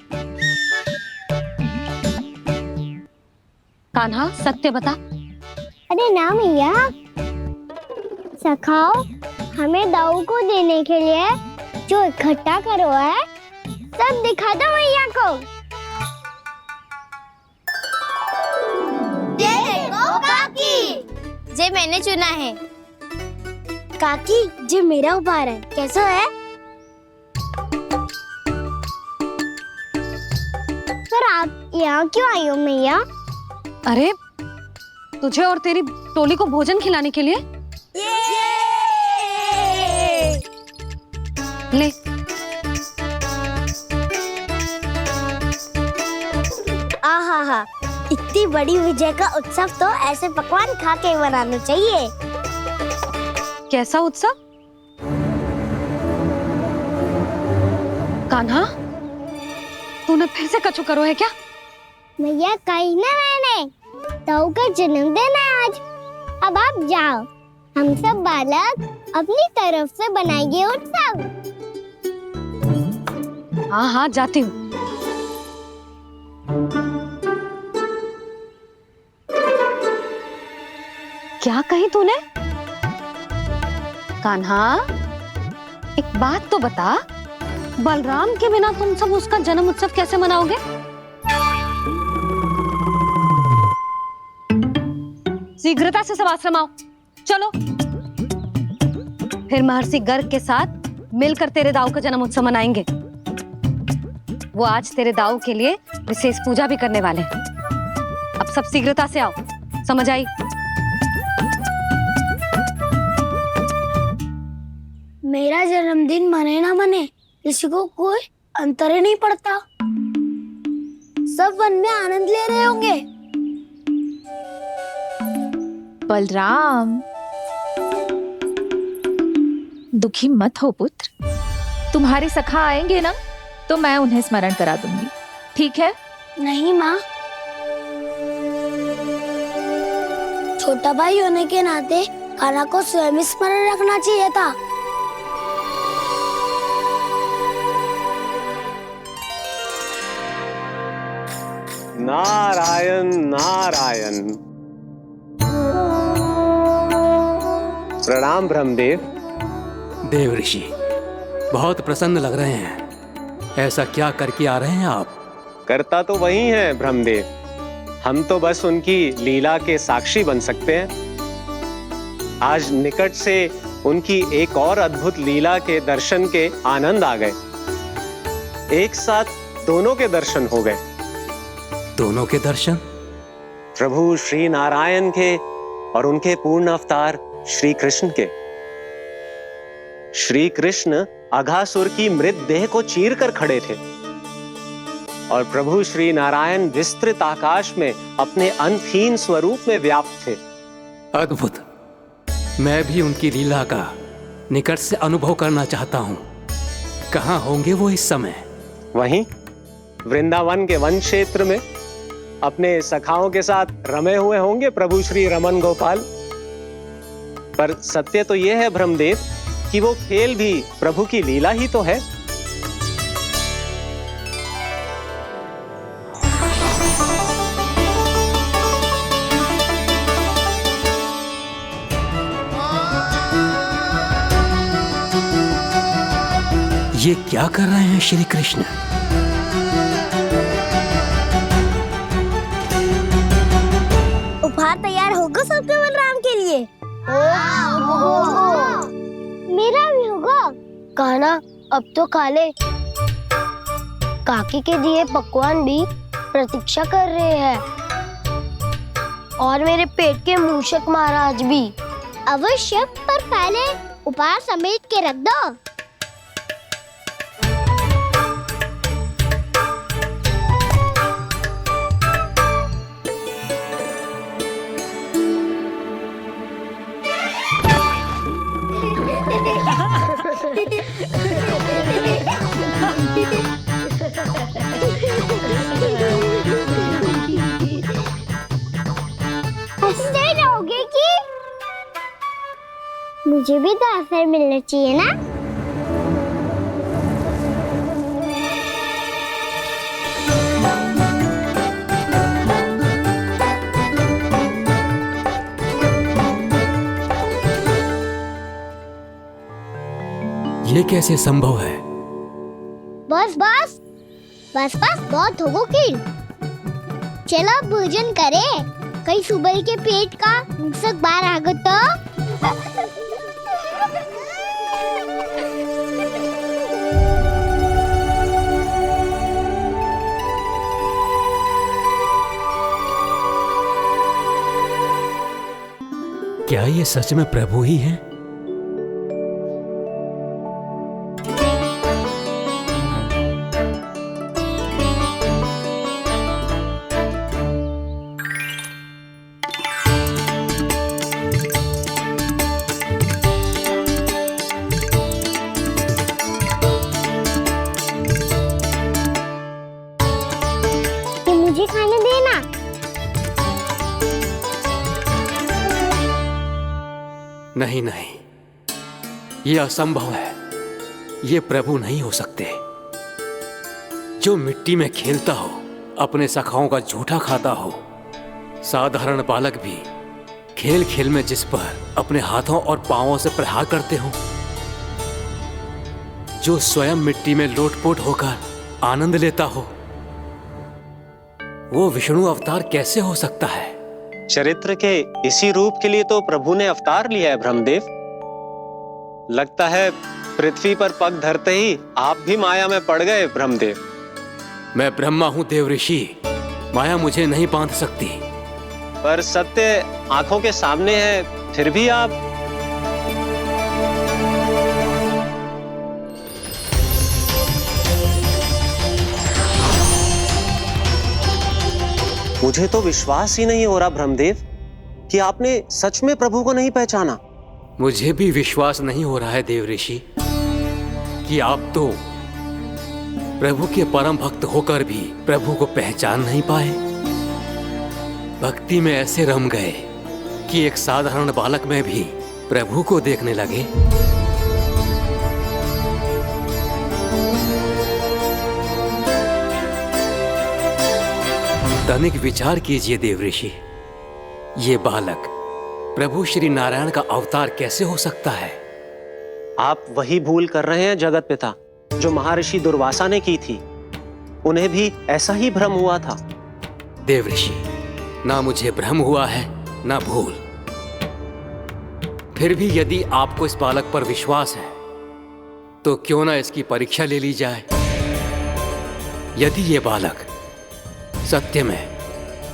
Speaker 2: कान्हा सत्य बता।
Speaker 1: अरे ना मैया, सखाओ हमें दाऊ को देने के लिए जो इकट्ठा करो है सब दिखा दो मैया को। ये देखो काकी, जे मैंने चुना है। काकी, जे मेरा उपहार है, कैसा है? पर आप यहाँ क्यों आई हो मैया?
Speaker 2: अरे तुझे और तेरी टोली को भोजन खिलाने के लिए। ले।
Speaker 1: आहा, इतनी बड़ी विजय का उत्सव तो ऐसे पकवान खा के मनाना चाहिए।
Speaker 2: कैसा उत्सव? कान्हा, तूने फिर से कछु करो है क्या?
Speaker 1: मैया कही ना मैंने, दाऊ का जन्मदिन है आज। अब आप जाओ, हम सब बालक अपनी तरफ से बनाएंगे उत्सव।
Speaker 2: हाँ हाँ जाती हूँ। क्या कही तूने? कान्हा, एक बात तो बता, बलराम के बिना तुम सब उसका जन्म उत्सव कैसे मनाओगे? शीघ्रता से सब आश्रम आओ, चलो। फिर महर्षि गर्ग के साथ मिलकर तेरे दाऊ का जन्म उत्सव मनाएंगे। वो आज तेरे दाऊ के लिए विशेष पूजा भी करने वाले हैं। अब सब शीघ्रता से आओ, समझ आई?
Speaker 1: मेरा जन्मदिन मने ना मने, किसी को कोई अंतर ही नहीं पड़ता। सब वन में आनंद ले रहे होंगे।
Speaker 4: बलराम, दुखी मत हो पुत्र। तुम्हारे सखा आएंगे ना तो मैं उन्हें स्मरण करा दूंगी, ठीक है?
Speaker 1: नहीं माँ, छोटा भाई होने के नाते कान्हा को स्वयं स्मरण रखना चाहिए था।
Speaker 10: नारायण नारायण। प्रणाम ब्रह्मदेव।
Speaker 16: देव ऋषि, बहुत प्रसन्न लग रहे हैं। ऐसा क्या करके आ रहे हैं आप?
Speaker 10: करता तो वही है ब्रह्मदेव, हम तो बस उनकी लीला के साक्षी बन सकते हैं। आज निकट से उनकी एक और अद्भुत लीला के दर्शन के आनंद आ गए। एक साथ दोनों के दर्शन हो गए।
Speaker 16: दोनों के दर्शन?
Speaker 10: प्रभु श्री नारायण के और उनके पूर्ण अवतार श्री कृष्ण के। श्री कृष्ण अघासुर की मृत देह को चीर कर खड़े थे और प्रभु श्री नारायण विस्तृत आकाश में अपने अंतहीन स्वरूप में व्याप्त थे।
Speaker 16: अद्भुत। मैं भी उनकी लीला का निकट से अनुभव करना चाहता हूं। कहां होंगे वो इस समय?
Speaker 10: वहीं वृंदावन के वन क्षेत्र में अपने सखाओं के साथ रमे हुए होंगे प्रभु श्री रमन गोपाल। पर सत्य तो यह है ब्रह्मदेव कि वो खेल भी प्रभु की लीला ही तो है।
Speaker 16: ये क्या कर रहे हैं श्री कृष्ण?
Speaker 1: उपहार तैयार होगा सबके बलराम के लिए? मेरा भी होगा। कान्हा अब तो खा ले। काकी के दिए पकवान भी प्रतीक्षा कर रहे हैं और मेरे पेट के मूषक महाराज भी। अवश्य, पर पहले उपहार समेट के रख दो। हंसते रहोगे कि? मुझे भी तो अवसर मिलना चाहिए ना।
Speaker 16: ये कैसे संभव है?
Speaker 1: बस बस बस बस बहुत होगो कि। चलो भोजन करे, कहीं सुबह के पेट का मूषक बाहर आ गया तो।
Speaker 16: क्या ये सच में प्रभु ही हैं?
Speaker 1: मुझे खाने देना।
Speaker 16: नहीं नहीं, ये असंभव है। ये प्रभु नहीं हो सकते। जो मिट्टी में खेलता हो, अपने सखाओं का झूठा खाता हो, साधारण बालक भी खेल खेल में जिस पर अपने हाथों और पांवों से प्रहार करते हो, जो स्वयं मिट्टी में लोटपोट होकर आनंद लेता हो, वो विष्णु अवतार कैसे हो सकता है?
Speaker 10: चरित्र के इसी रूप के लिए तो प्रभु ने अवतार लिया है ब्रह्मदेव। लगता है पृथ्वी पर पग धरते ही आप भी माया में पड़ गए ब्रह्मदेव।
Speaker 16: मैं ब्रह्मा हूं देव ऋषि, माया मुझे नहीं बांध सकती।
Speaker 10: पर सत्य आंखों के सामने है, फिर भी आप। मुझे तो विश्वास ही नहीं हो रहा ब्रह्मदेव कि आपने सच में प्रभु को नहीं पहचाना।
Speaker 16: मुझे भी विश्वास नहीं हो रहा है देवऋषि कि आप तो प्रभु के परम भक्त होकर भी प्रभु को पहचान नहीं पाए। भक्ति में ऐसे रम गए कि एक साधारण बालक में भी प्रभु को देखने लगे। तनिक विचार कीजिए देवऋषि, ये बालक प्रभु श्री नारायण का अवतार कैसे हो सकता है?
Speaker 10: आप वही भूल कर रहे हैं जगत पिता जो महर्षि दुर्वासा ने की थी। उन्हें भी ऐसा ही भ्रम हुआ था।
Speaker 16: देवऋषि, ना मुझे भ्रम हुआ है ना भूल। फिर भी यदि आपको इस बालक पर विश्वास है तो क्यों ना इसकी परीक्षा ले ली जाए। यदि ये बालक सत्य में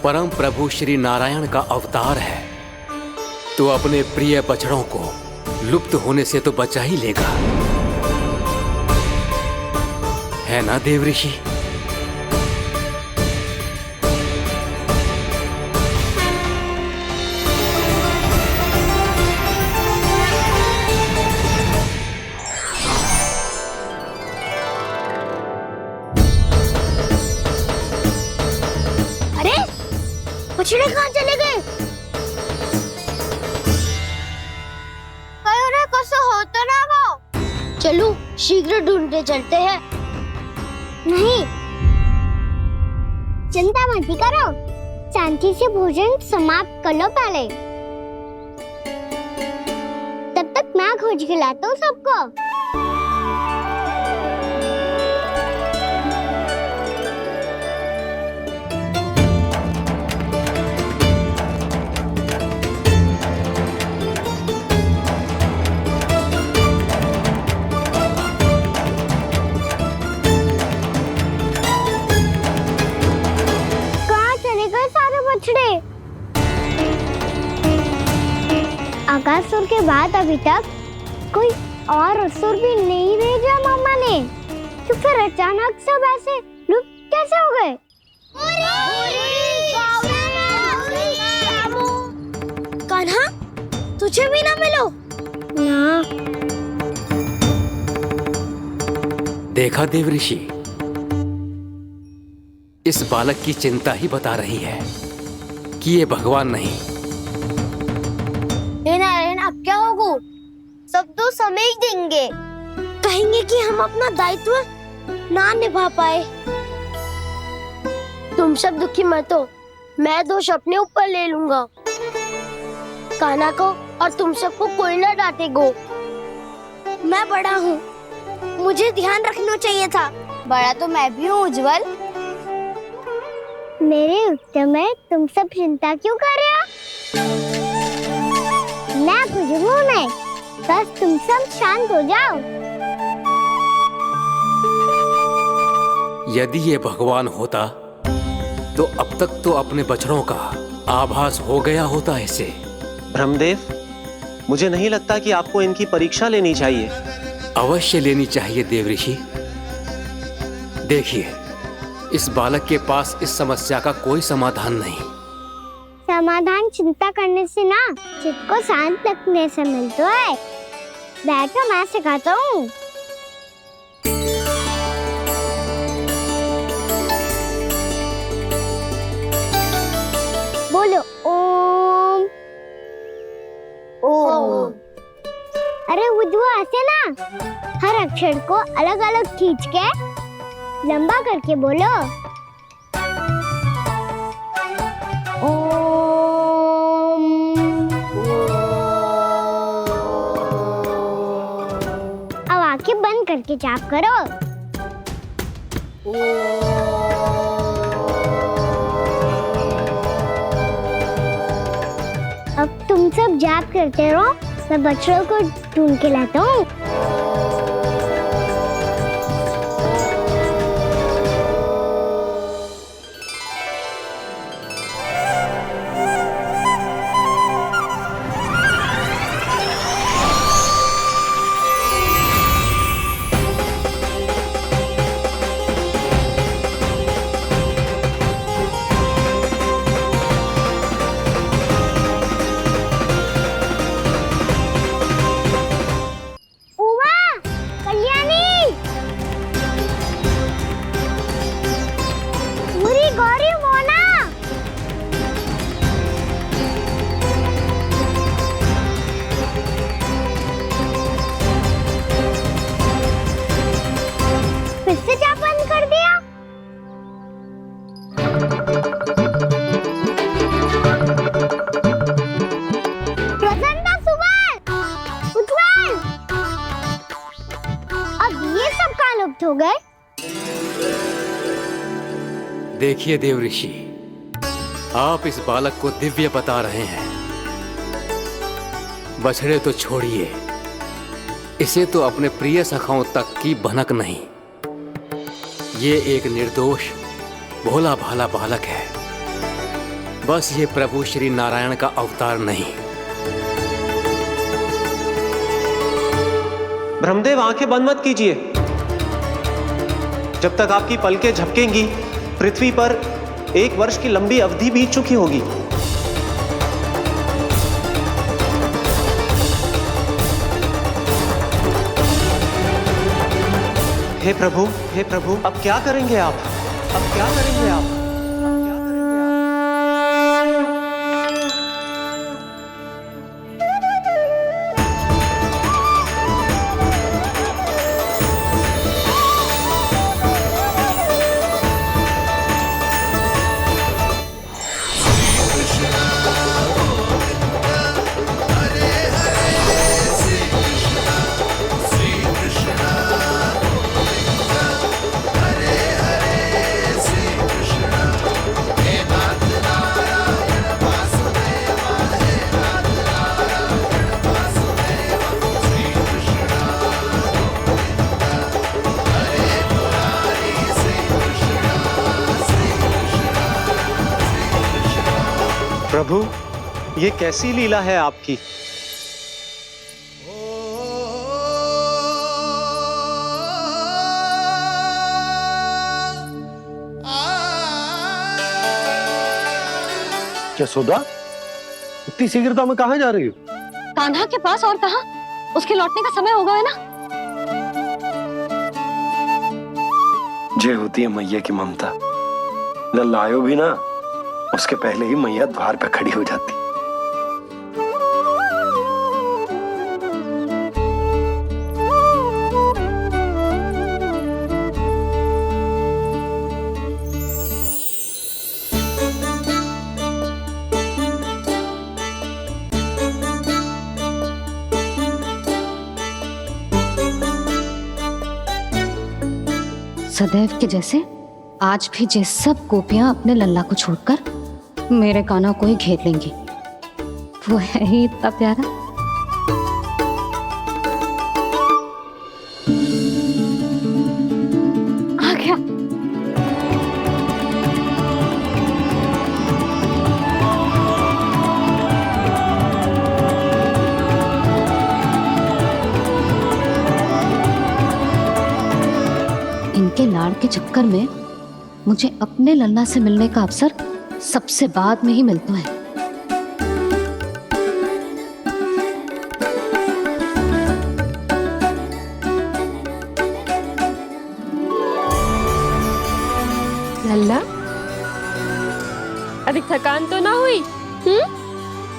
Speaker 16: परम प्रभु श्री नारायण का अवतार है तो अपने प्रिय बछड़ों को लुप्त होने से तो बचा ही लेगा, है ना देवऋषि?
Speaker 1: अरे बछड़े कहाँ चले गए? होता ना वो। चलो शीघ्र ढूंढते चलते हैं। नहीं, चिंता मत करो, शांति से भोजन समाप्त कर लो पहले। तब तक मैं खोज के लाता हूँ सबको। अगासुर के बाद अभी तक कोई और असुर भी नहीं भेजा मामा ने, तो फिर अचानक सब ऐसे लुप्त कैसे हो गए? कान्हा, तुझे भी ना मिलो ना।
Speaker 16: देखा देवऋषि, इस बालक की चिंता ही बता रही है कि ये भगवान नहीं।
Speaker 1: नारायण, अब क्या होगा? सब तो समझ देंगे, कहेंगे कि हम अपना दायित्व ना निभा पाए। तुम सब दुखी मत हो, मैं दोष अपने ऊपर ले लूंगा। कान्हा को और तुम सबको कोई ना डांटेगो। मैं बड़ा हूँ, मुझे ध्यान रखना चाहिए था। बड़ा तो मैं भी हूँ उज्जवल। मेरे उत्तर में तुम सब चिंता क्यों कर रहे हो? मैं बुझूंगा नहीं, बस तुम सब शांत हो जाओ।
Speaker 16: यदि ये भगवान होता तो अब तक तो अपने बछड़ों का आभास हो गया होता इसे।
Speaker 10: ब्रह्मदेव, मुझे नहीं लगता कि आपको इनकी परीक्षा लेनी चाहिए।
Speaker 16: अवश्य लेनी चाहिए देवऋषि। देखिए, इस बालक के पास इस समस्या का कोई समाधान नहीं।
Speaker 1: समाधान चिंता करने से ना, चित्त को शांत रखने से मिलता है। बैठो, मैं सिखाता हूँ। बोलो ओम। ओम। अरे उज्जवा, ऐसे ना हर अक्षर को अलग अलग खींच के लंबा करके बोलो। अब आंखें बंद करके जाप करो। अब तुम सब जाप करते रहो, मैं बच्चों को ढूंढ के लाता हूँ।
Speaker 16: देखिए देव ऋषि, आप इस बालक को दिव्य बता रहे हैं। बछड़े तो छोड़िए, इसे तो अपने प्रिय सखाओं तक की भनक नहीं। ये एक निर्दोष भोला भाला बालक है, बस ये प्रभु श्री नारायण का अवतार नहीं।
Speaker 10: ब्रह्मदेव, आंखें बंद मत कीजिए। जब तक आपकी पलकें झपकेंगी, पृथ्वी पर 1 वर्ष की लंबी अवधि बीत चुकी होगी। हे प्रभु, अब क्या करेंगे आप? अब क्या करेंगे आप? प्रभु, ये कैसी लीला है आपकी?
Speaker 11: यशोदा, इतनी शीघ्रता में कहाँ जा रही हो?
Speaker 2: कान्हा के पास, और कहाँ? उसके लौटने का समय होगा है ना।
Speaker 11: जय होती है मैया की ममता। लल्लायो भी ना, उसके पहले ही मैया द्वार पे खड़ी हो जाती।
Speaker 2: सदैव के जैसे आज भी ये सब गोपियां अपने लल्ला को छोड़कर मेरे कान्हा को ही घेर लेंगी। वो है ही इतना प्यारा। आ गया। इनके लाड़ के चक्कर में मुझे अपने लल्ला से मिलने का अवसर सबसे बाद में ही मिलता है।
Speaker 17: लल्ला, अभी थकान तो ना हुई?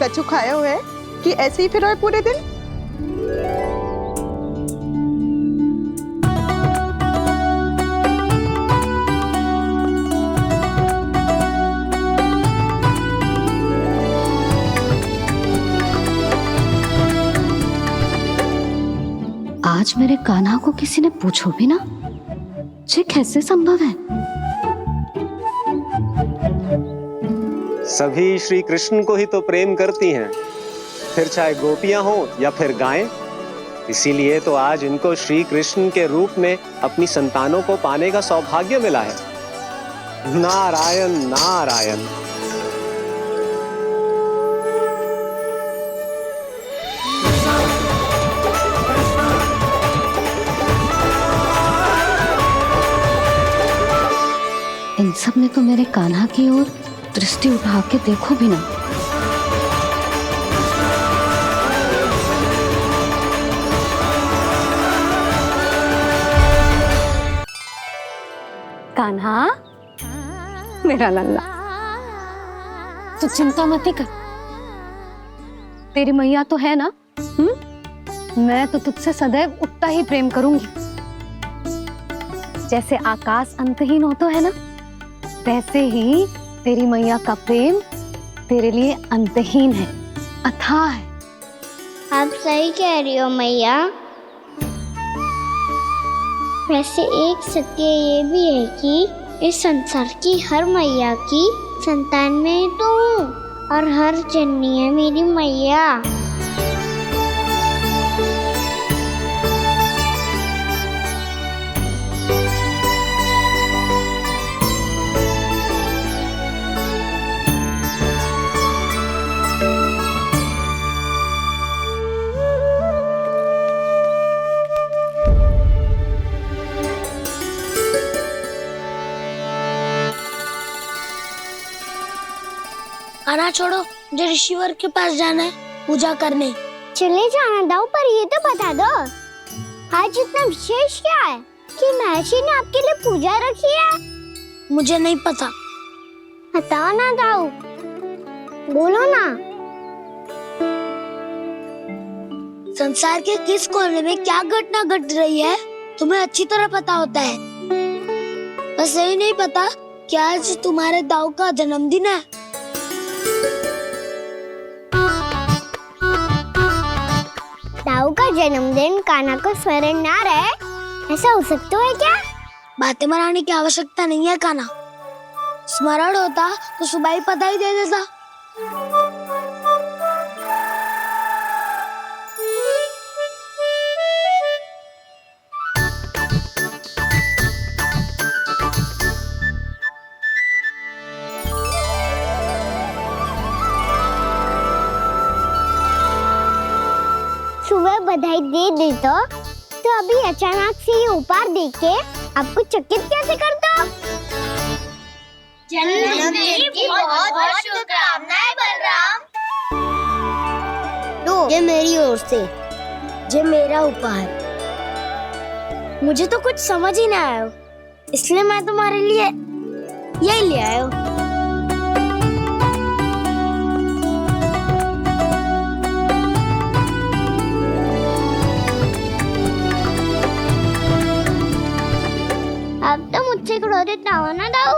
Speaker 18: कछु खाया हुआ है कि ऐसे ही फिर पूरे दिन?
Speaker 2: आज मेरे कान्हा को किसी ने पूछो भी ना, ये कैसे संभव है?
Speaker 10: सभी श्री कृष्ण को ही तो प्रेम करती हैं, फिर चाहे गोपियां हो या फिर गायें। इसीलिए तो आज इनको श्री कृष्ण के रूप में अपनी संतानों को पाने का सौभाग्य मिला है। नारायण नारायण।
Speaker 2: इन सब ने तो मेरे कान्हा की ओर दृष्टि उठा के देखो भी ना। कान्हा, मेरा लल्ला, तू चिंता मत कर। तेरी मैया तो है ना? मैं तो तुझसे सदैव उतना ही प्रेम करूंगी। जैसे आकाश अंतहीन होता है ना, वैसे ही तेरी मैया का प्रेम तेरे लिए अंतहीन है, अथाह है।
Speaker 1: आप सही कह रही हो मैया। वैसे एक सत्य ये भी है कि इस संसार की हर मैया की संतान में ही तो हूँ और हर जननी है मेरी मैया।
Speaker 19: खाना छोड़ो, मुझे ऋषिवर के पास जाना है पूजा करने।
Speaker 1: चले जाना दाऊ, पर ये तो बता दो आज इतना विशेष क्या है कि महर्षि ने आपके लिए पूजा रखी है?
Speaker 19: मुझे नहीं पता।
Speaker 1: बताओ ना दाऊ, बोलो ना।
Speaker 19: संसार के किस कोने में क्या घटना घट रही है तुम्हें अच्छी तरह पता होता है। बस यही नहीं पता कि आज तुम्हारे दाऊ का जन्मदिन है।
Speaker 1: दाऊ का जन्मदिन कान्हा को स्मरण ना रहे, ऐसा हो सकता है क्या?
Speaker 19: बातें बनाने की आवश्यकता नहीं है कान्हा। स्मरण होता तो सुबह ही पता ही दे देता।
Speaker 1: सुबह बधाई दे देता तो अभी अचानक से ये उपहार देख के आपको चकित कैसे कर दो?
Speaker 19: जन्मदिन की बहुत-बहुत
Speaker 1: शुभकामनाएं बलराम। लो, ये मेरी ओर से,
Speaker 19: ये मेरा उपहार। मुझे तो कुछ समझ ही ना आया, इसलिए मैं तुम्हारे लिए यही ले आया हूँ।
Speaker 1: अब तो मुझसे क्रोधित ना हो ना दाऊ।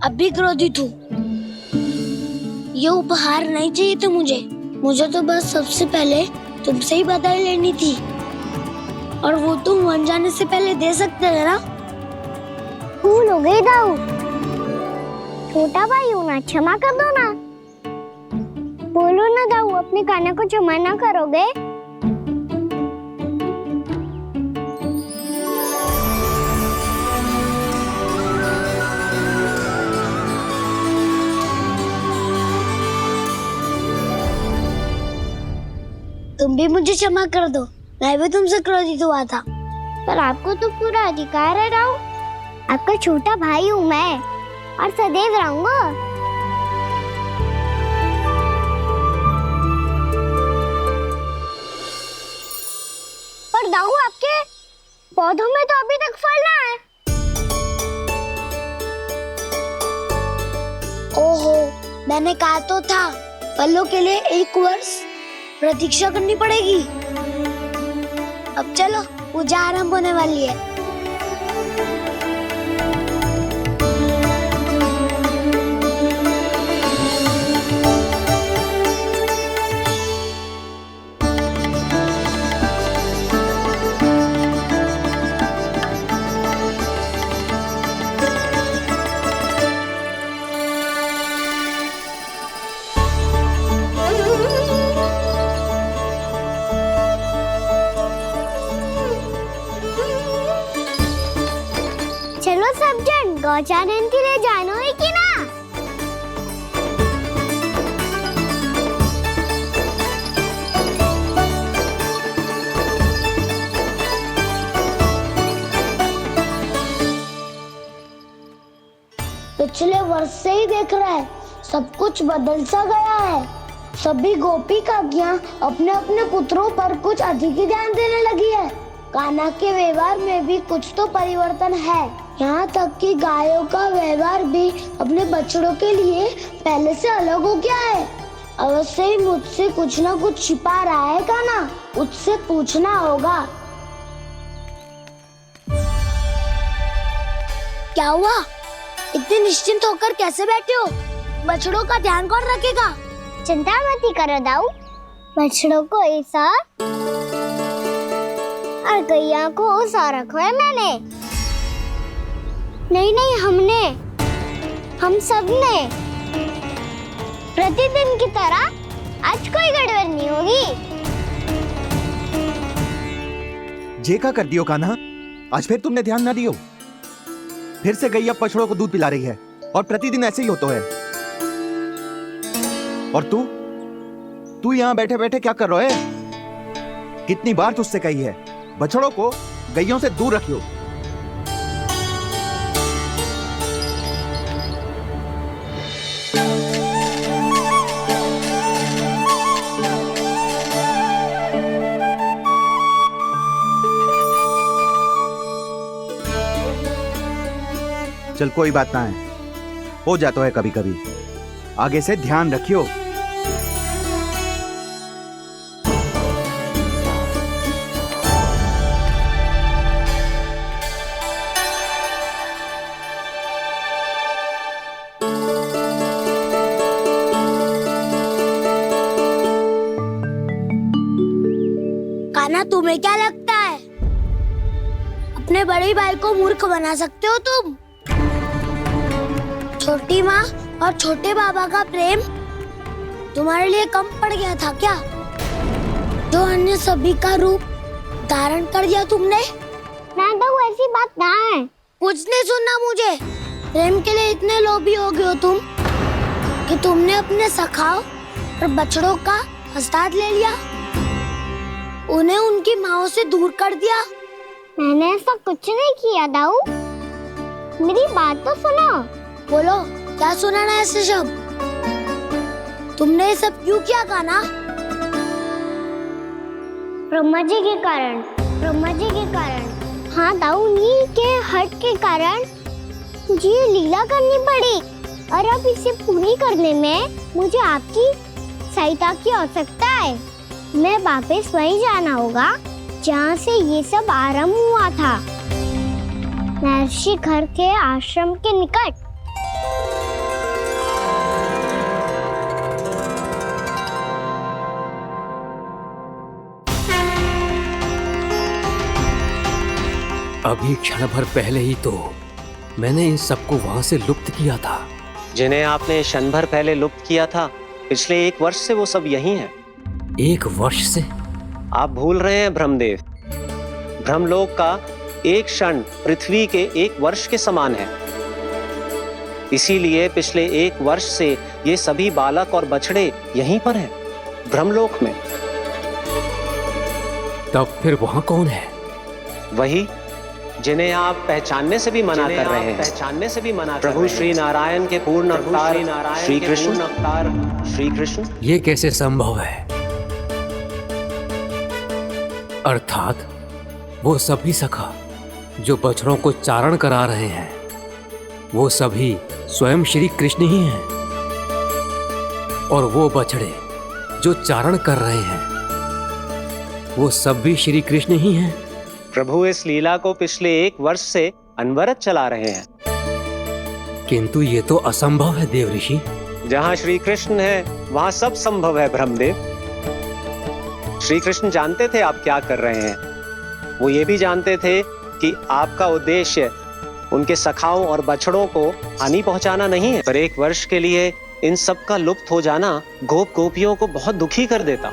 Speaker 19: अब भी क्रोधित हूँ। ये उपहार नहीं चाहिए था मुझे तो बस सबसे पहले तुमसे ही बधाई लेनी थी, और वो तुम बन जाने से पहले दे सकते थे ना।
Speaker 1: भूल हो गई दाऊ, छोटा भाई हूँ ना, क्षमा कर दो ना। बोलो ना दाऊ, अपने कान्हा को क्षमा ना करोगे?
Speaker 19: तुम भी मुझे क्षमा कर दो, मैं भी तुमसे क्रोधित हुआ था।
Speaker 1: पर आपको तो पूरा अधिकार है दाऊ, आपका छोटा भाई हूँ मैं और सदैव रहूंगा। पर दाऊ, आपके पौधों में तो अभी तक फल ना है।
Speaker 19: ओहो, मैंने कहा तो था फलों के लिए 1 वर्ष प्रतीक्षा करनी पड़ेगी। अब चलो, पूजा आरंभ होने वाली है।
Speaker 1: चलो सब जन गौचारण के लिए जानो है कि ना?
Speaker 19: पिछले वर्ष से ही देख रहा है, सब कुछ बदल सा गया है। सभी गोपी काकियां अपने अपने पुत्रों पर कुछ अधिक ही ध्यान देने लगी है। कान्हा के व्यवहार में भी कुछ तो परिवर्तन है। यहाँ तक कि गायों का व्यवहार भी अपने बछड़ों के लिए पहले से अलग हो गया है। अवश्य ही मुझसे कुछ ना कुछ छिपा रहा है कान्हा, उससे पूछना होगा। क्या हुआ? इतने निश्चिंत होकर कैसे बैठे हो? बछड़ों का ध्यान कौन रखेगा?
Speaker 1: चिंता मत करो दाऊ, बछड़ों को ऐसा और गैया को उसा रखो है मैंने। नहीं नहीं, हम सब ने। प्रतिदिन की तरह आज कोई गड़बड़ नहीं होगी।
Speaker 14: जे का कर दियो कान्हा, आज फिर तुमने ध्यान ना दियो। फिर से गैया बछड़ों को दूध पिला रही है और प्रतिदिन ऐसे ही होता है। और तू यहाँ बैठे बैठे क्या कर रहा है? कितनी बार तुझसे कही है बछड़ों को गैयों से दूर रखियो। चल कोई बात ना है, हो जाता है कभी कभी। आगे से ध्यान रखियो।
Speaker 19: कान्हा, तुम्हें क्या लगता है अपने बड़े भाई को मूर्ख बना सकते हो तुम? छोटी माँ और छोटे बाबा का प्रेम तुम्हारे लिए कम पड़ गया था क्या? जो अन्य सभी का रूप धारण कर दिया तुमने?
Speaker 1: ना तो ऐसी बात ना है।
Speaker 19: कुछ नहीं सुनना मुझे। प्रेम के लिए इतने लोभी हो गए हो तुम कि तुमने अपने सखाओं और बछड़ों का हस्ताक्षर ले लिया, उन्हें उनकी माँओं से दूर कर दिया।
Speaker 1: मैंने ऐसा कुछ नहीं किया दाऊ, मेरी बात तो सुनो।
Speaker 19: बोलो, क्या सुनाना है ऐसे शब्द? तुमने ये सब क्यों किया कान्हा?
Speaker 1: ब्रह्मा जी के कारण। हाँ दाऊ, नील के हट के कारण मुझे ये लीला करनी पड़ी, और अब इसे पूरी करने में मुझे आपकी सहायता की आवश्यकता है। मैं वापस वहीं जाना होगा जहाँ से ये सब आरंभ हुआ था, महर्षि घर के आश्रम के निकट।
Speaker 16: अभी क्षण भर पहले ही तो मैंने इन सबको वहां से लुप्त किया था।
Speaker 10: जिन्हें आपने क्षण भर पहले लुप्त किया था, पिछले 1 वर्ष से वो सब यहीं हैं।
Speaker 16: 1 वर्ष से?
Speaker 10: आप भूल रहे हैं ब्रह्मदेव। ब्रह्मलोक का एक क्षण पृथ्वी के 1 वर्ष के समान है। इसीलिए पिछले 1 वर्ष से ये सभी बालक और बछड़े यहीं पर हैं, ब्रह्मलोक में।
Speaker 16: तब फिर वहां कौन है?
Speaker 10: वही जिन्हें आप पहचानने से भी मना कर रहे हैं। प्रभु श्री नारायण के पूर्ण अवतार श्री कृष्ण।
Speaker 16: ये कैसे संभव है? अर्थात वो सभी सखा जो बछड़ों को चारण करा रहे हैं, वो सभी स्वयं श्री कृष्ण ही हैं, और वो बछड़े जो चारण कर रहे हैं, वो सब भी श्री कृष्ण ही हैं।
Speaker 10: प्रभु इस लीला को पिछले 1 वर्ष से अनवरत चला रहे हैं।
Speaker 16: किंतु ये तो असंभव है देव ऋषि।
Speaker 10: जहाँ श्री कृष्ण है वहाँ सब संभव है ब्रह्मदेव। श्री कृष्ण जानते थे आप क्या कर रहे हैं। वो ये भी जानते थे कि आपका उद्देश्य उनके सखाओं और बछड़ों को हानि पहुंचाना नहीं है, पर 1 वर्ष के लिए इन सब का लुप्त हो जाना गोप गोपियों को बहुत दुखी कर देता।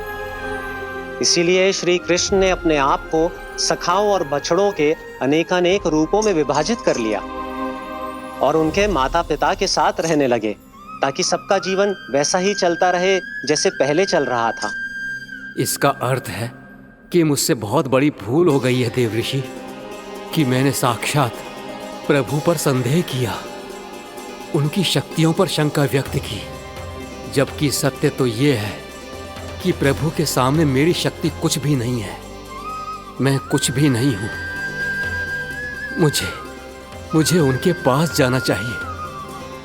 Speaker 10: इसीलिए श्री कृष्ण ने अपने आप को सखाओं और बछड़ों के अनेकानेक रूपों में विभाजित कर लिया और उनके माता पिता के साथ रहने लगे, ताकि सबका जीवन वैसा ही चलता रहे जैसे पहले चल रहा था।
Speaker 16: इसका अर्थ है कि मुझसे बहुत बड़ी भूल हो गई है देव ऋषि, कि मैंने साक्षात प्रभु पर संदेह किया, उनकी शक्तियों पर शंका व्यक्त की, जबकि सत्य तो ये है कि प्रभु के सामने मेरी शक्ति कुछ भी नहीं है। मैं कुछ भी नहीं हूं। मुझे उनके पास जाना चाहिए,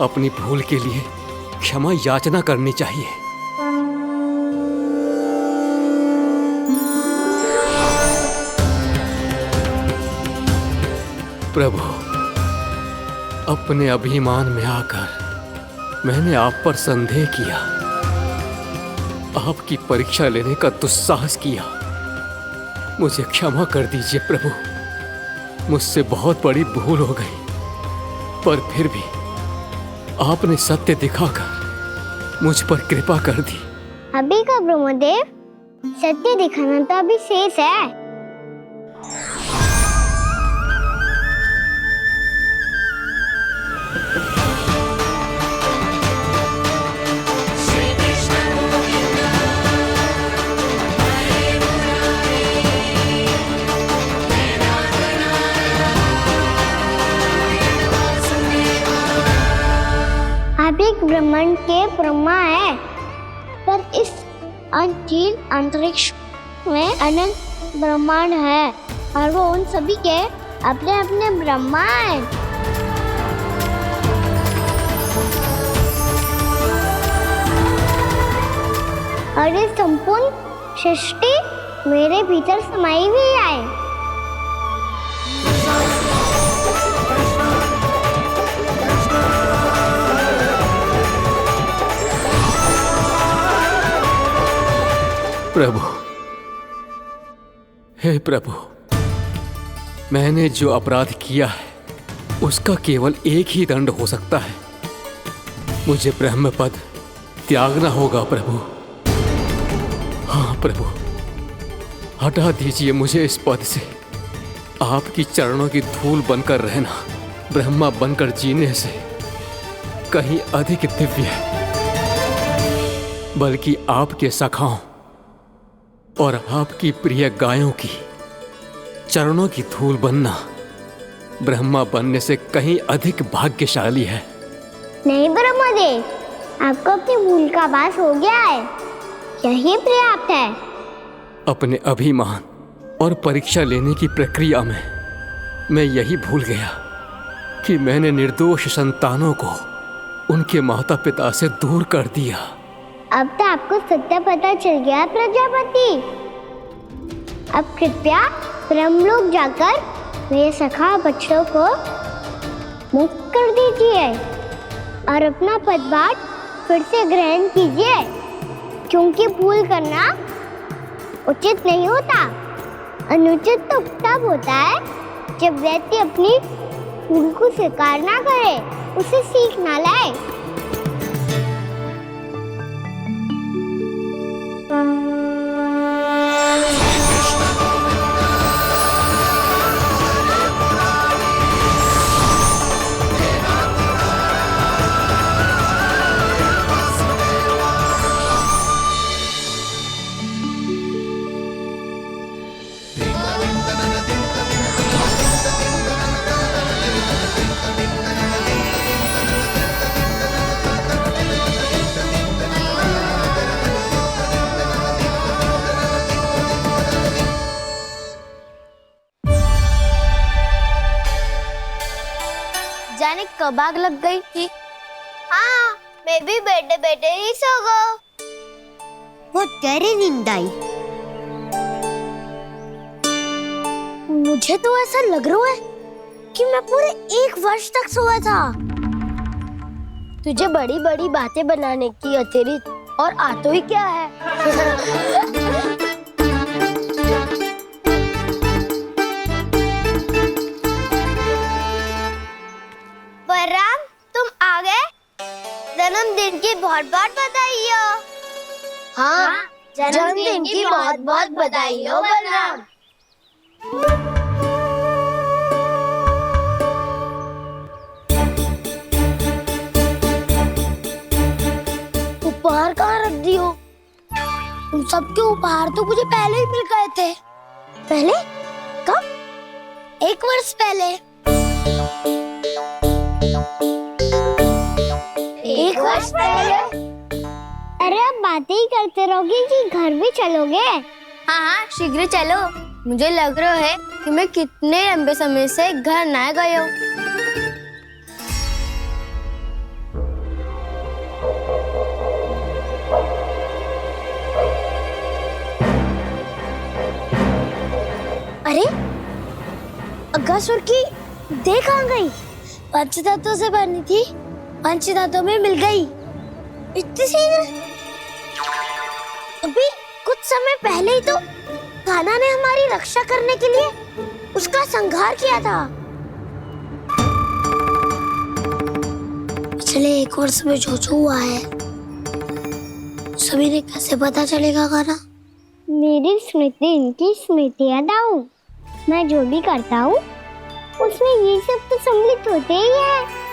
Speaker 16: अपनी भूल के लिए क्षमा याचना करनी चाहिए। प्रभु, अपने अभिमान में आकर मैंने आप पर संदेह किया, आपकी परीक्षा लेने का दुस्साहस किया। मुझे क्षमा कर दीजिए प्रभु, मुझसे बहुत बड़ी भूल हो गई। पर फिर भी आपने सत्य दिखाकर मुझ पर कृपा कर दी।
Speaker 1: अभी का ब्रह्मदेव, सत्य दिखाना तो अभी शेष है। आप एक ब्रह्मांड के ब्रह्मा है, पर इस अनंत अंतरिक्ष में अनंत ब्रह्मांड है और वो उन सभी के अपने अपने ब्रह्मा हैं। और ये संपूर्ण सृष्टि मेरे भीतर समाई हुई है।
Speaker 16: प्रभु, हे प्रभु, मैंने जो अपराध किया है उसका केवल एक ही दंड हो सकता है। मुझे ब्रह्म पद त्यागना होगा प्रभु। हाँ प्रभु, हटा दीजिए मुझे इस पद से। आपकी चरणों की धूल बनकर रहना ब्रह्मा बनकर जीने से कहीं अधिक दिव्य है। बल्कि आपके सखाओं और आपकी प्रिय गायों की चरणों की धूल बनना ब्रह्मा बनने से कहीं अधिक भाग्यशाली है।
Speaker 1: नहीं ब्रह्मदेव, आपको अपनी भूल का आभास हो गया है, यही पर्याप्त है।
Speaker 16: अपने अभिमान और परीक्षा लेने की प्रक्रिया में मैं यही भूल गया कि मैंने निर्दोष संतानों को उनके माता पिता से दूर कर दिया।
Speaker 1: अब तो आपको सत्य पता चल गया प्रजापति। अब कृपया ब्रह्मलोक जाकर मेरे सखा बच्चों को मुक्त कर दीजिए और अपना पदभार फिर से ग्रहण कीजिए, क्योंकि भूल करना उचित नहीं होता। अनुचित तो तब होता है जब व्यक्ति अपनी भूल को स्वीकार ना करे, उसे सीख ना लाए।
Speaker 19: जाने कब आग लग गई थी। हाँ, मैं भी बैठे बैठे ही सो गया।
Speaker 1: बहुत गहरी नींद आई। मुझे तो ऐसा लग रहा है कि मैं पूरे 1 वर्ष तक सोया था।
Speaker 19: तुझे बड़ी बड़ी बातें बनाने की अतिरिक्त और आता ही क्या है। बलराम, तुम आ गए? जन्मदिन की बहुत बहुत बधाई हो। हाँ, जन्मदिन की बहुत बहुत बधाई हो बलराम। उपहार कहाँ रख दी हो? तुम सबके उपहार तो मुझे पहले ही मिल गए थे। पहले? कब? 1 वर्ष पहले। 1 वर्ष पहले?
Speaker 1: अरे अब बातें ही करते रहोगे कि घर भी चलोगे?
Speaker 19: हाँ, शीघ्र चलो। मुझे लग रहा है कि मैं कितने लंबे समय से घर ना गया हूँ। अरे, अगासुर की देह कहाँ गई? पंचतत्वों से बनी थी, पंचतत्वों में मिल गई। इतनी सी अभी कुछ समय पहले ही तो कान्हा ने हमारी रक्षा करने के लिए उसका संहार किया था। पिछले 1 वर्ष में जो जो हुआ है सभी ने कैसे पता चलेगा गाना?
Speaker 1: मेरी स्मृति इनकी स्मृति अदाऊं। मैं जो भी करता हूँ उसमें ये सब तो सम्मिलित होते ही है।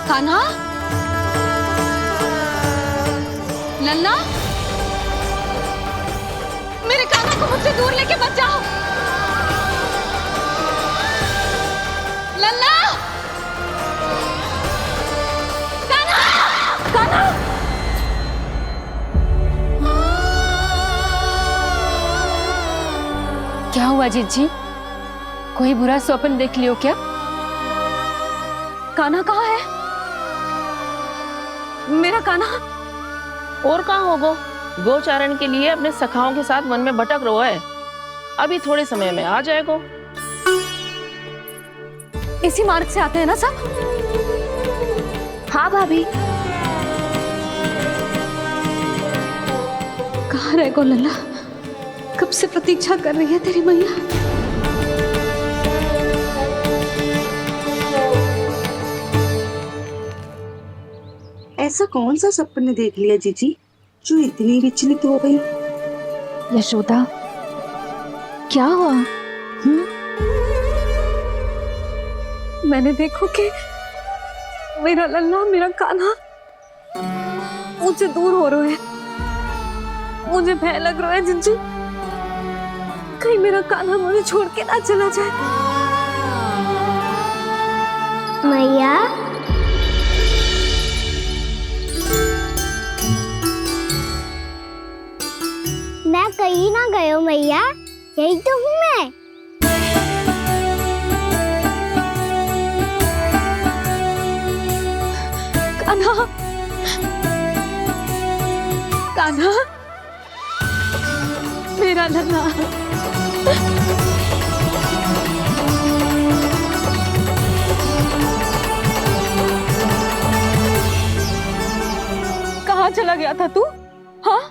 Speaker 2: कान्हा, लल्ला, मेरे कान्हा को मुझसे दूर लेके मत जाओ। लल्ला, कान्हा, कान्हा।
Speaker 4: क्या हुआ जीजी? कोई बुरा स्वप्न देख लियो क्या?
Speaker 2: कान्हा कहाँ है? मेरा कान्हा?
Speaker 20: और कहाँ होगो? गोचारण के लिए अपने सखाओं के साथ वन में भटक रहा है। अभी थोड़े समय में आ जाएगो।
Speaker 2: इसी मार्ग से आते हैं ना सब?
Speaker 9: हाँ भाभी।
Speaker 2: कहाँ रह गो लल्ला? कब से प्रतीक्षा कर रही है तेरी मैया।
Speaker 18: ऐसा कौन सा सपने देख लिया जीजी जो इतनी विचलित हो गई?
Speaker 4: यशोदा, क्या हुआ?
Speaker 2: मैंने देखो कि मेरा लल्ला, मेरा कान्हा मुझसे दूर हो रहे हैं। मुझे भय लग रहा है जिज्जी, कहीं मेरा कान्हा मुझे छोड़ के ना चला जाए।
Speaker 1: मैया, मैं कहीं ना गयो मैया, यही तो हूँ मैं।
Speaker 2: कान्हा, कान्हा, मेरा लल्ला। कहाँ चला गया था तू? हाँ,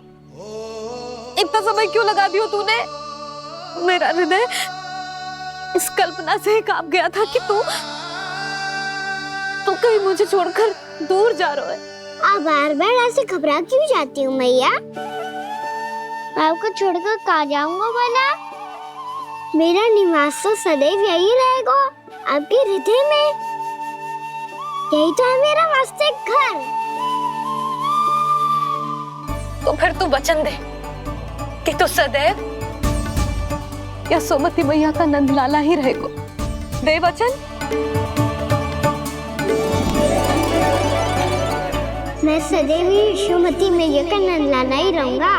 Speaker 2: इतना समय क्यों लगा दियो तूने? मेरा हृदय इस कल्पना से कांप गया था कि तू कहीं मुझे छोड़कर दूर जा रहा है।
Speaker 1: आप बार बार ऐसे घबरा क्यों जाती हूँ मैया? आपको छोड़कर कहाँ जाऊंगा भला? मेरा निवास तो सदैव यही रहेगा, आपके हृदय में। यही तो है मेरा वास्तविक घर।
Speaker 2: तो फिर तू वचन दे कि तू सदैव या सोमती मैया का नंदलाला ही रहेगा। दे वचन।
Speaker 1: मैं सदैव यशोमती मैया का नंदलाला ही रहूंगा,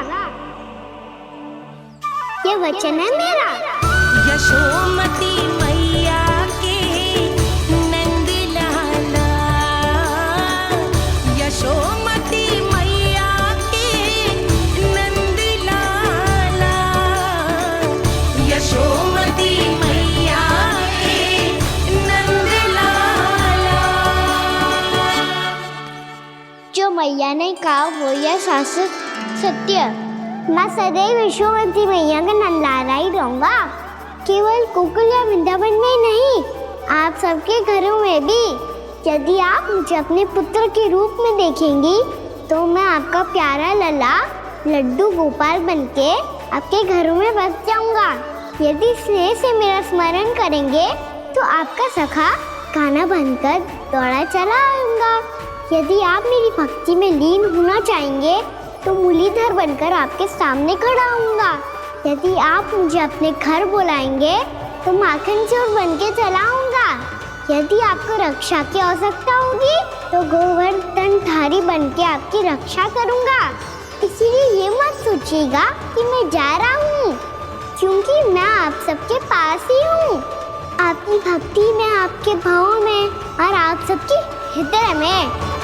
Speaker 1: ये वचन है मेरा।
Speaker 21: यशोमती मैया के नंदलाला, यशोमती मैया के नंदलाला, यशोमती मैया के नंदलाला।
Speaker 1: जो मैया ने कहा वो यह शाश्वत सत्य। मैं सदैव यशोमती मैया का नंदलाला ही रहूंगा, केवल गोकुल या वृंदावन में नहीं, आप सबके घरों में भी। यदि आप मुझे अपने पुत्र के रूप में देखेंगी तो मैं आपका प्यारा लल्ला लड्डू गोपाल बनके आपके घरों में बस जाऊंगा। यदि स्नेह से मेरा स्मरण करेंगे तो आपका सखा गाना बनकर दौड़ा चला आऊंगा। यदि आप मेरी भक्ति में लीन होना चाहेंगे तो मुरलीधर बनकर आपके सामने खड़ा होऊंगा। यदि आप मुझे अपने घर बुलाएंगे तो माखन चोर बन के चला आऊंगा। यदि आपको रक्षा की आवश्यकता होगी तो गोवर्धनधारी बन के आपकी रक्षा करूंगा। इसीलिए ये मत सोचिएगा कि मैं जा रहा हूँ, क्योंकि मैं आप सबके पास ही हूँ, आपकी भक्ति में, आपके भाव में और आप सबके हृदय में।